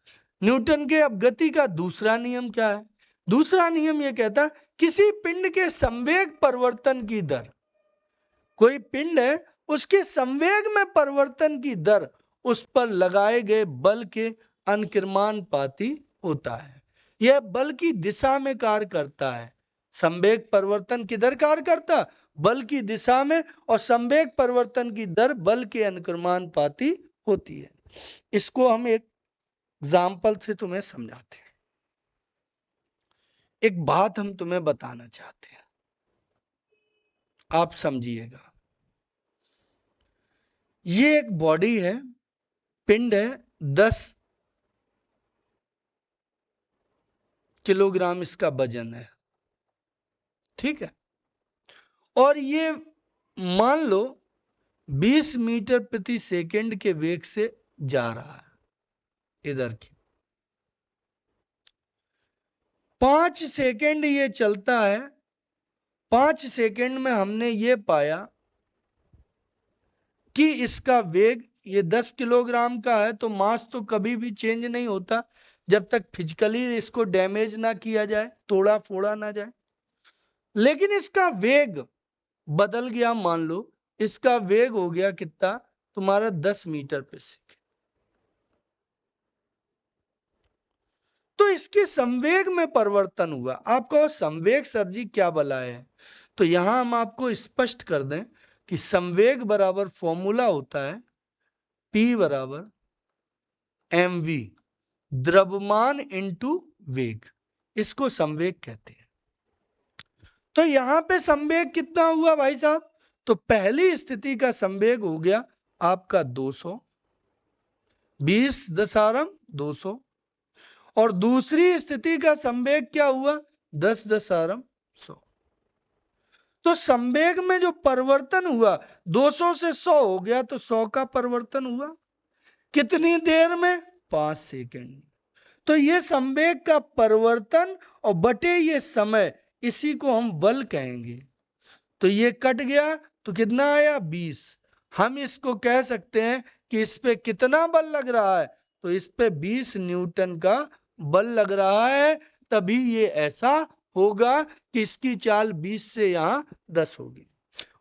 न्यूटन के अब गति का दूसरा नियम क्या है? दूसरा नियम ये कहता है किसी पिंड के संवेग परिवर्तन की दर, कोई पिंड है उसके संवेग में परिवर्तन की दर उस पर लगाए गए बल के अनुक्रमानुपाती होता है। यह बल की दिशा में कार्य करता है। संवेग परिवर्तन किधर कार्य करता? बल की दिशा में, और संवेग परिवर्तन की दर बल के अनुक्रमानुपाती होती है। इसको हम एक एग्जाम्पल से तुम्हें समझाते हैं। एक बात हम तुम्हें बताना चाहते हैं, आप समझिएगा। ये एक बॉडी है, पिंड है, 10 किलोग्राम इसका वजन है, ठीक है। और ये मान लो 20 मीटर प्रति सेकंड के वेग से जा रहा है इधर की। 5 सेकंड ये चलता है। 5 सेकंड में हमने ये पाया कि इसका वेग ये 10 किलोग्राम का है, तो मास तो कभी भी चेंज नहीं होता जब तक फिजिकली इसको डैमेज ना किया जाए, तोड़ा फोड़ा ना जाए। लेकिन इसका वेग बदल गया। मान लो इसका वेग हो गया कितना तुम्हारा 10 मीटर प्रति सेकंड। तो इसके संवेग में परिवर्तन हुआ। आपको संवेग सर जी क्या बला है, तो यहां हम आपको स्पष्ट कर दें कि संवेग बराबर फॉर्मूला होता है P बराबर mv, द्रव्यमान इंटू वेग, इसको संवेग कहते हैं। तो यहां पे संवेग कितना हुआ भाई साहब, तो पहली स्थिति का संवेग हो गया आपका 200, 20.200, और दूसरी स्थिति का संवेग क्या हुआ 10.100। तो संवेग में जो परिवर्तन हुआ 200 से 100 हो गया, तो 100 का परिवर्तन हुआ कितनी देर में? 5 सेकंड। तो ये संवेग का परिवर्तन और बटे ये समय, इसी को हम बल कहेंगे। तो ये कट गया तो कितना आया 20। हम इसको कह सकते हैं कि इस पे कितना बल लग रहा है, तो इस पे 20 न्यूटन का बल लग रहा है। तभी ये ऐसा होगा कि इसकी चाल 20 से यहां 10 होगी।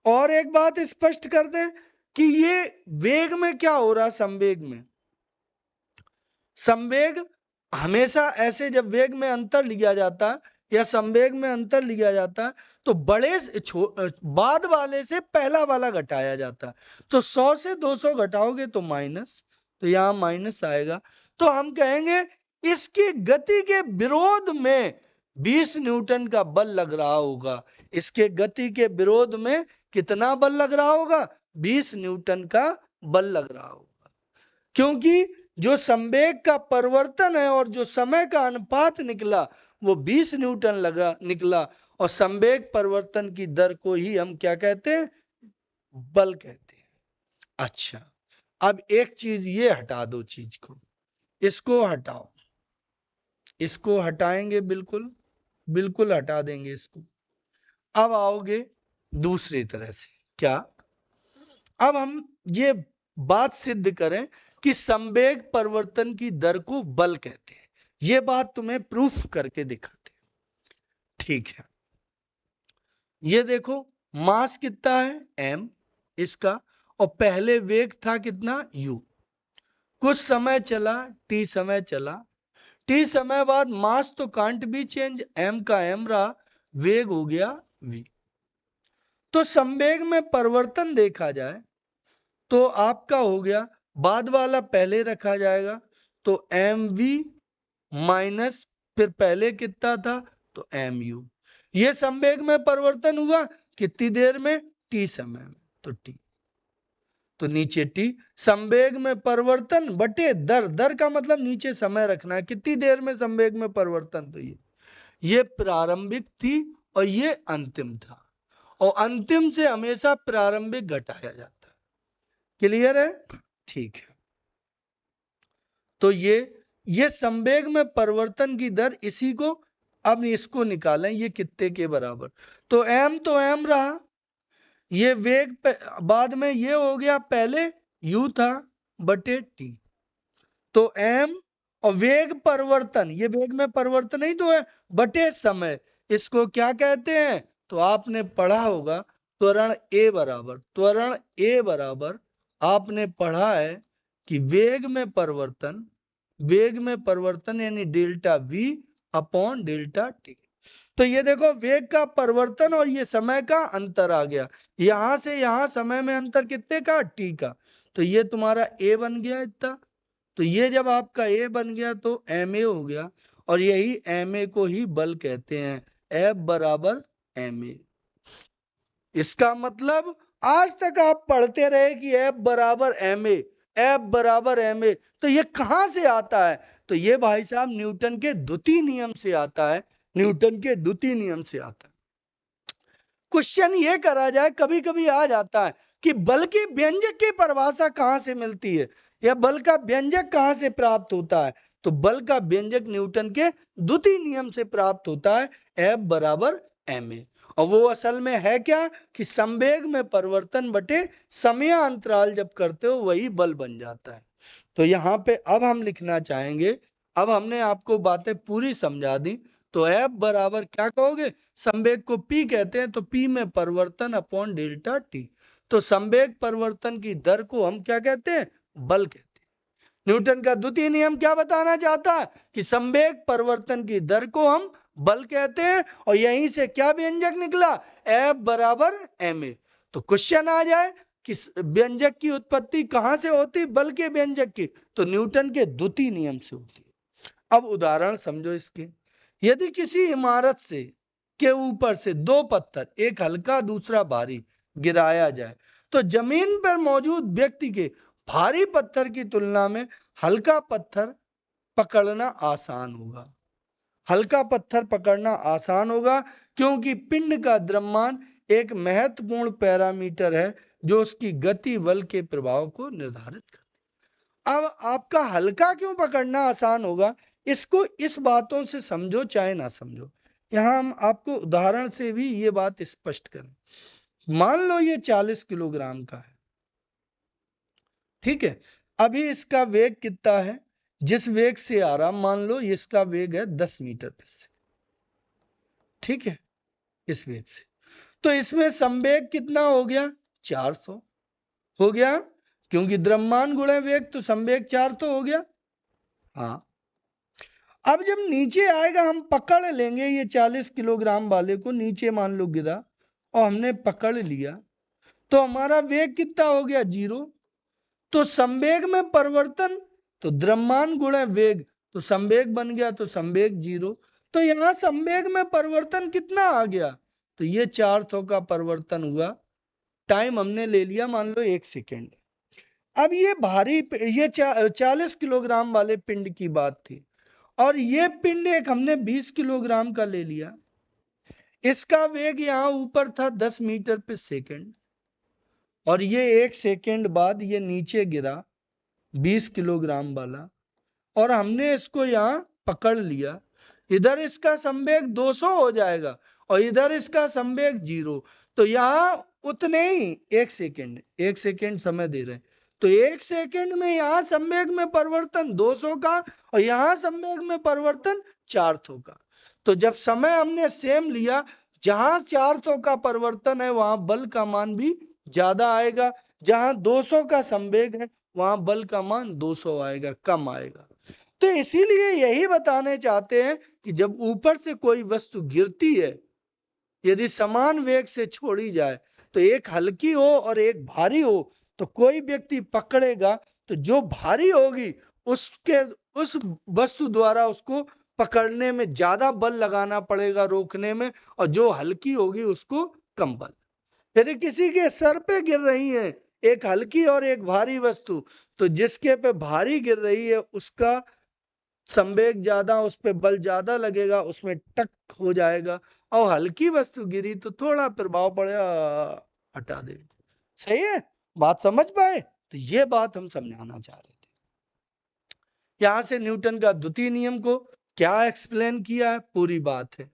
और एक बात स्पष्ट कर दें कि ये वेग में क्या हो रहा, संवेग में, संवेग हमेशा ऐसे जब वेग में अंतर लिया जाता है या संवेग में अंतर लिया जाता है, तो बड़े बाद वाले से पहला वाला घटाया जाता है। तो 100 से 200 घटाओगे तो माइनस, तो यहां माइनस आएगा। तो हम कहेंगे इसकी गति के विरोध में 20 न्यूटन का बल लग रहा होगा। इसके गति के विरोध में कितना बल लग रहा होगा? 20 न्यूटन का बल लग रहा होगा, क्योंकि जो संवेग का परिवर्तन है और जो समय का अनुपात निकला वो 20 न्यूटन लगा निकला, और संवेग परिवर्तन की दर को ही हम क्या कहते हैं? बल कहते हैं। अच्छा, अब एक चीज ये हटा दो, चीज को, इसको हटाओ, इसको हटाएंगे, बिल्कुल बिल्कुल हटा देंगे इसको। अब आओगे दूसरी तरह से, क्या? अब हम ये बात सिद्ध करें कि संवेग परिवर्तन की दर को बल कहते हैं, ये बात तुम्हें प्रूफ करके दिखाते हैं। ठीक है, ये देखो मास कितना है m इसका, और पहले वेग था कितना u। कुछ समय चला, t समय चला, t समय बाद मास तो कांट बी चेंज, m का m रहा, वेग हो गया v। तो संवेग में परिवर्तन देखा जाए तो आपका हो गया, बाद वाला पहले रखा जाएगा, तो mv माइनस फिर पहले कितना था तो mu। ये संवेग में परिवर्तन हुआ कितनी देर में? t समय में, तो t, तो नीचे t। संवेग में परिवर्तन बटे दर, दर का मतलब नीचे समय रखना है, कितनी देर में संवेग में परिवर्तन, तो ये प्रारंभिक थी और ये अंतिम था, और अंतिम से हमेशा प्रारंभिक घटाया जाता है। क्लियर है? ठीक है, तो ये संवेग में परिवर्तन की दर, इसी को अब इसको निकालें, ये कितने के बराबर? तो m रहा, ये वेग बाद में ये हो गया, पहले u था बटे t, तो m, और वेग परिवर्तन, ये वेग में परिवर्तन ही तो है, बटे समय, इसको क्या कहते हैं? तो आपने पढ़ा होगा त्वरण a बराबर, त्वरण a बराबर आपने पढ़ा है कि वेग में परिवर्तन यानी delta v upon delta t। तो ये देखो वेग का परिवर्तन और ये समय का अंतर आ गया, यहां से यहां समय में अंतर कितने का? t का, तो ये तुम्हारा a बन गया इतना, तो ये जब आपका a बन गया तो ma हो गया, और यही ma को ही बल कहते हैं, F बराबर ma। इसका मतलब आज तक आप पढ़ते रहे कि F बराबर ma, F बराबर ma, तो ये कहां से आता है? तो ये भाई साहब न्यूटन के द्वितीय नियम से आता है, न्यूटन के द्वितीय नियम से आता है। क्वेश्चन ये करा जाए, कभी कभी आ जाता है कि बल के व्यंजक की परिभाषा कहां से मिलती है, या बल का व्यंजक कहां से प्राप्त होता है? तो बल का व्यंजक न्यूटन के द्वितीय नियम से प्राप्त होता है, F बराबर ma। और वो असल में है क्या कि संवेग में परिवर्तन बटे समय अंतराल जब करते हो वही बल बन जाता है। तो यहाँ पे अब हम लिखना चाहेंगे, अब हमने आपको बातें पूरी समझा दी, तो F बराबर क्या कहोगे? संवेग को P कहते हैं, तो P में परिवर्तन अपॉन डेल्टा T। तो संवेग परिवर्तन की दर को हम क्या कहते हैं? बल कहते हैं। न्यूटन का द्वितीय नियम क्या बताना चाहता है कि संवेग परिवर्तन की दर को हम बल कहते हैं, और यहीं से क्या व्यंजक निकला? F बराबर ma। तो क्वेश्चन आ जाए कि व्यंजक की उत्पत्ति कहां से होती? बल के व्यंजक की, तो न्यूटन के द्वितीय नियम से होती है। अब उदाहरण समझो इसके, यदि किसी इमारत से के ऊपर से दो पत्थर, एक हल्का दूसरा भारी, गिराया जाए, तो जमीन पर मौजूद व्यक्ति के भारी पत्थर की तुलना में हल्का पत्थर पकड़ना आसान होगा। हल्का पत्थर पकड़ना आसान होगा क्योंकि पिंड का द्रव्यमान एक महत्वपूर्ण पैरामीटर है जो उसकी गति बल के प्रभाव को निर्धारित करता है। अब आपका हल्का क्यों पकड़ना आसान होगा, इसको इस बातों से समझो चाहे ना समझो, यहां हम आपको उदाहरण से भी ये बात स्पष्ट करें। मान लो ये 40 किलोग्राम का है, ठीक है, अभी इसका वेग कितना है? जिस वेग से आ रहा, मान लो इसका वेग है 10 मीटर पर सेकंड, ठीक है, इस वेग से, तो इसमें संवेग कितना हो गया? 400 हो गया, क्योंकि द्रव्यमान गुणे वेग, तो संवेग 400 हो गया। हाँ, अब जब नीचे आएगा हम पकड़ लेंगे ये 40 किलोग्राम वाले को, नीचे मान लो गिरा और हमने पकड़ लिया, तो हमारा वेग कितना हो गया? 0। तो संवेग में परिवर्तन, तो द्रव्यमान गुणे वेग, तो संवेग बन गया, तो संवेग 0। तो यहां संवेग में परिवर्तन कितना आ गया? तो ये 400 का परिवर्तन हुआ टाइम हमने ले लिया मान लो 1 सेकेंड। अब ये 40 किलोग्राम वाले पिंड की बात थी और ये पिंड एक हमने 20 किलोग्राम का ले लिया। इसका वेग यहां ऊपर था 10 मीटर पर सेकेंड और ये 1 सेकेंड बाद ये नीचे गिरा 20 किलोग्राम वाला और हमने इसको यहां पकड़ लिया। इधर इसका संवेग 200 हो जाएगा और इधर इसका संवेग 0। तो यहां उतने ही 1 सेकेंड समय दे रहे हैं। तो 1 सेकेंड में यहां संवेग में परिवर्तन 200 का और यहां संवेग में परिवर्तन 400 का। तो जब समय हमने सेम लिया, जहां 400 का परिवर्तन है वहां बल का मान भी ज्यादा आएगा, जहां 200 का संवेग है वहां बल का मान 200 आएगा, कम आएगा। तो इसीलिए यही बताने चाहते हैं कि जब ऊपर से कोई वस्तु गिरती है, यदि समान वेग से छोड़ी जाए तो एक हल्की हो और एक भारी हो तो कोई व्यक्ति पकड़ेगा तो जो भारी होगी उस वस्तु द्वारा उसको पकड़ने में ज्यादा बल लगाना पड़ेगा रोकने में, और जो हल्की होगी उसको कम बल। यदि किसी के सर पे गिर रही है एक हल्की और एक भारी वस्तु, तो जिसके पे भारी गिर रही है उसका संवेग ज्यादा, उस पे बल ज्यादा लगेगा, उसमें टक हो जाएगा, और हल्की वस्तु गिरी तो थोड़ा प्रभाव पड़ेगा, हटा दे। सही है, बात समझ पाए? तो ये बात हम समझाना चाह रहे थे। यहां से न्यूटन का द्वितीय नियम को क्या एक्सप्लेन किया है, पूरी बात है।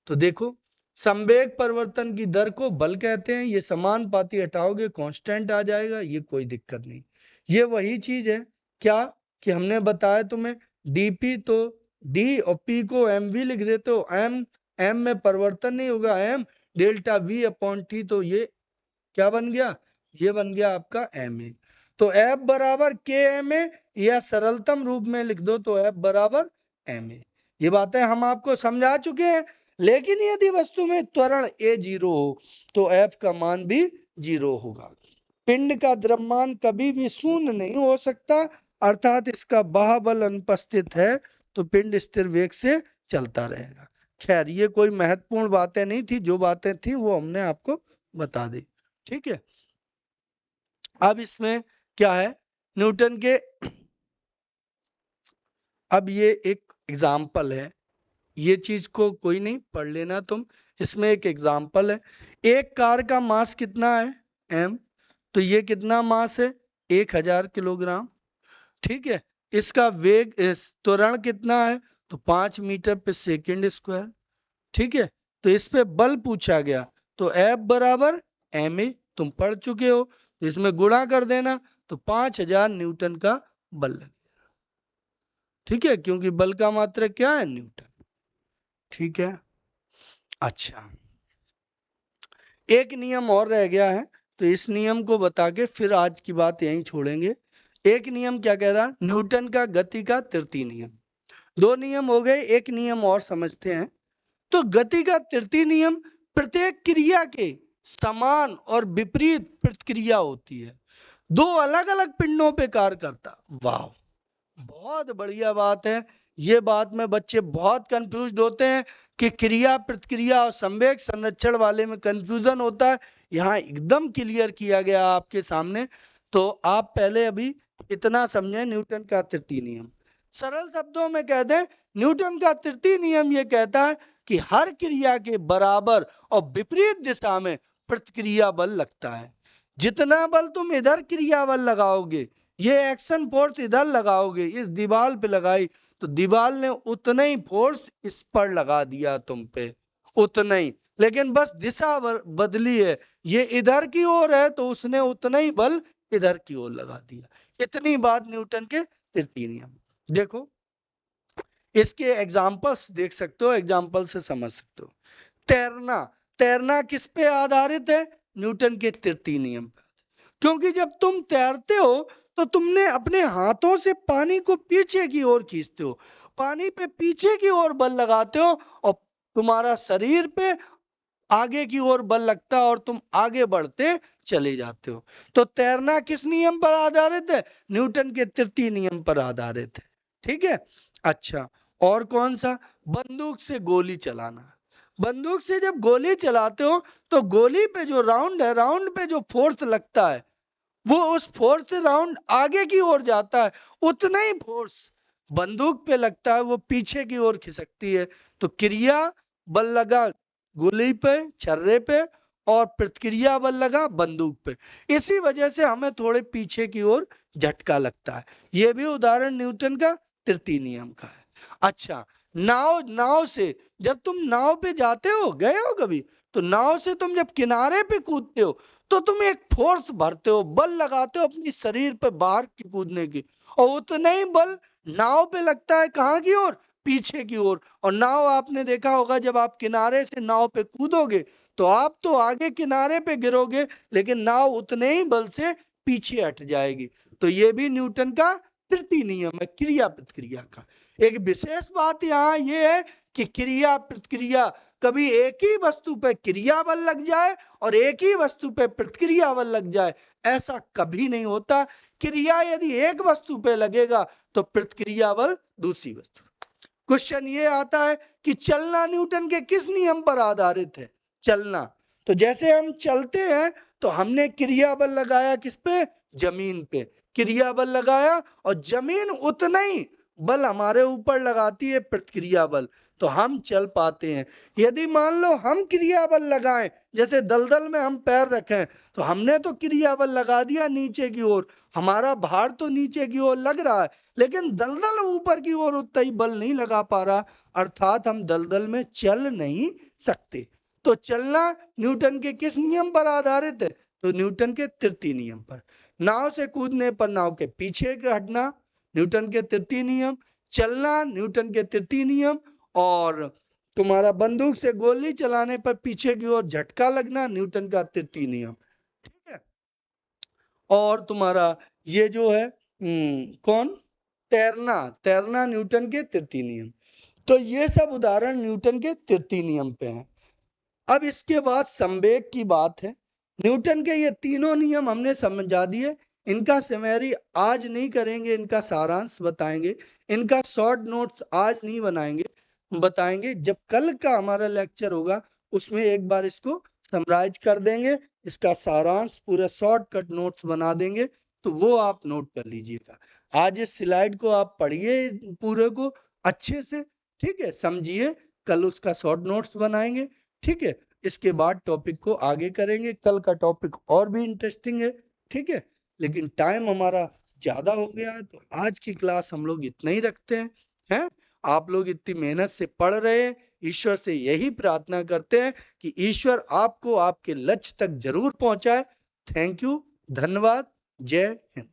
तो देखो, संवेग परिवर्तन की दर को बल कहते हैं। ये समानुपाती हटाओगे कांस्टेंट आ जाएगा, ये कोई दिक्कत नहीं। ये वही चीज है क्या कि हमने बताया तुम्हें डीपी, तो डी और पी को एम वी लिख देते हो। एम में परिवर्तन नहीं होगा, M delta V upon T, तो ये क्या बन गया, ये बन गया आपका एम ए। तो एफ बराबर के एम ए, या सरलतम रूप में लिख दो तो एफ बराबर एम ए। ये बातें हम आपको समझा चुके हैं। लेकिन यदि वस्तु में त्वरण ए 0 हो तो एफ का मान भी 0 होगा। पिंड का द्रव्यमान कभी भी शून्य नहीं हो सकता, अर्थात इसका बाह्यबल अनुपस्थित है तो पिंड स्थिर वेग से चलता रहेगा। खैर, ये कोई महत्वपूर्ण बातें नहीं थी, जो बातें थी वो हमने आपको बता दी। ठीक है, अब इसमें क्या है, न्यूटन के, अब ये एक एग्जाम्पल है, ये चीज को कोई नहीं पढ़ लेना तुम। इसमें एक एग्जाम्पल है, एक कार का मास कितना है m, तो ये कितना मास है 1000 किलोग्राम। ठीक है, इसका वेग त्वरण कितना है तो 5 मीटर पर सेकेंड स्क्वायर। ठीक है, तो इस पे बल पूछा गया, तो F बराबर ma, तुम पढ़ चुके हो, तो इसमें गुणा कर देना तो 5000 न्यूटन का बल लगेगा। ठीक है, क्योंकि बल का मात्रक क्या है, न्यूटन। ठीक है, अच्छा, एक नियम और रह गया है, तो इस नियम को बता के फिर आज की बात यहीं छोड़ेंगे। एक नियम क्या कह रहा, न्यूटन का गति का तृतीय नियम। दो नियम हो गए, एक नियम और समझते हैं। तो गति का तृतीय नियम, प्रत्येक क्रिया के समान और विपरीत प्रतिक्रिया होती है, दो अलग अलग पिंडों पे कार्य करता। वाह, बहुत बढ़िया बात है। ये बात में बच्चे बहुत कंफ्यूज होते हैं कि क्रिया प्रतिक्रिया और संवेग संरक्षण वाले में कंफ्यूजन होता है। यहाँ एकदम क्लियर किया गया आपके सामने। तो आप पहले अभी इतना समझें, न्यूटन का तृतीय नियम सरल शब्दों में कह दें, न्यूटन का तृतीय नियम ये कहता है कि हर क्रिया के बराबर और विपरीत दिशा में प्रतिक्रिया बल लगता है। जितना बल तुम इधर क्रिया बल लगाओगे, ये एक्शन फोर्स इधर लगाओगे, इस दीवार पे लगाई तो दीवार ने उतना ही फोर्स इस पर लगा दिया तुम पे, उतना ही, लेकिन बस दिशा बदली है, ये इधर की ओर है तो उसने उतना ही बल इधर की ओर लगा दिया। इतनी बात न्यूटन के तृतीय नियम। देखो, इसके एग्जाम्पल्स देख सकते हो, एग्जाम्पल से समझ सकते हो। तैरना, तैरना किस पे आधारित है, न्यूटन के तृतीय नियम पर। क्योंकि जब तुम तैरते हो तो तुमने अपने हाथों से पानी को पीछे की ओर खींचते हो, पानी पे पीछे की ओर बल लगाते हो और तुम्हारा शरीर पे आगे की ओर बल लगता है और तुम आगे बढ़ते चले जाते हो। तो तैरना किस नियम पर आधारित है, न्यूटन के तृतीय नियम पर आधारित है। ठीक है, अच्छा, और कौन सा, बंदूक से गोली चलाना। बंदूक से जब गोली चलाते हो तो गोली पे जो राउंड है, राउंड पे जो फोर्स लगता है वो उस फोर्स से राउंड आगे की ओर जाता है, उतना ही फोर्स बंदूक पे लगता है, वो पीछे की ओर खिसकती है। तो क्रिया बल लगा गोली पे, छर्रे पे, और प्रतिक्रिया बल लगा बंदूक पे। इसी वजह से हमें थोड़े पीछे की ओर झटका लगता है। ये भी उदाहरण न्यूटन का तृतीय नियम का है। अच्छा, नाव नाव से जब तुम नाव पे जाते हो, गए हो कभी, तो नाव से तुम जब किनारे पे कूदते हो तो तुम एक फोर्स भरते हो, बल लगाते हो अपनी शरीर पे बाहर की कूदने की, और उतना ही बल नाव पे लगता है कहाँ की ओर, पीछे की ओर। और नाव आपने देखा होगा, जब आप किनारे से नाव पे कूदोगे तो आप तो आगे किनारे पे गिरोगे, लेकिन नाव उतने ही बल से पीछे हट जाएगी। तो ये भी न्यूटन का तृतीय नियम है, क्रिया प्रतिक्रिया का। एक विशेष बात यहाँ ये है कि क्रिया प्रतिक्रिया, कभी एक ही वस्तु पे क्रिया बल लग जाए और एक ही वस्तु पे प्रतिक्रिया बल लग जाए, ऐसा कभी नहीं होता। क्रिया यदि एक वस्तु पे लगेगा तो प्रतिक्रिया बल दूसरी वस्तु। क्वेश्चन ये आता है कि चलना न्यूटन के किस नियम पर आधारित है? चलना, तो जैसे हम चलते हैं तो हमने क्रिया बल लगाया किस पे? जमीन पे क्रिया बल लगाया, और जमीन उतना ही बल हमारे ऊपर लगाती है, प्रतिक्रिया बल, तो हम चल पाते हैं। यदि मान लो हम क्रिया बल लगाएं, जैसे दलदल में हम पैर रखें, तो हमने तो क्रिया बल लगा दिया नीचे की ओर, हमारा भार तो नीचे की ओर लग रहा है, लेकिन दलदल ऊपर की ओर उतना ही बल नहीं लगा पा रहा, अर्थात हम दलदल में चल नहीं सकते। तो चलना न्यूटन के किस नियम पर आधारित है? तो न्यूटन के तृतीय नियम पर। नाव से कूदने पर नाव के पीछे हटना न्यूटन के तृतीय नियम, चलना न्यूटन के तृतीय नियम, और तुम्हारा बंदूक से गोली चलाने पर पीछे की ओर झटका लगना न्यूटन का तृतीय नियम। ठीक है, और तुम्हारा ये जो है कौन, तैरना, तैरना न्यूटन के तृतीय नियम। तो ये सब उदाहरण न्यूटन के तृतीय नियम पे हैं। अब इसके बाद संवेग की बात है। न्यूटन के ये तीनों नियम हमने समझा दिए, इनका समरी आज नहीं करेंगे, इनका सारांश बताएंगे, इनका शॉर्ट नोट्स आज नहीं बनाएंगे, बताएंगे जब कल का हमारा लेक्चर होगा उसमें एक बार इसको समराइज कर देंगे, इसका सारांश पूरा शॉर्टकट नोट्स बना देंगे, तो वो आप नोट कर लीजिएगा। आज इस स्लाइड को आप पढ़िए पूरे को अच्छे से, ठीक है, समझिए, कल उसका शॉर्ट नोट्स बनाएंगे। ठीक है, इसके बाद टॉपिक को आगे करेंगे, कल का टॉपिक और भी इंटरेस्टिंग है। ठीक है, लेकिन टाइम हमारा ज्यादा हो गया है, तो आज की क्लास हम लोग इतना ही रखते हैं। आप लोग इतनी मेहनत से पढ़ रहे हैं, ईश्वर से यही प्रार्थना करते हैं कि ईश्वर आपको आपके लक्ष्य तक जरूर पहुंचाए। थैंक यू, धन्यवाद, जय हिंद।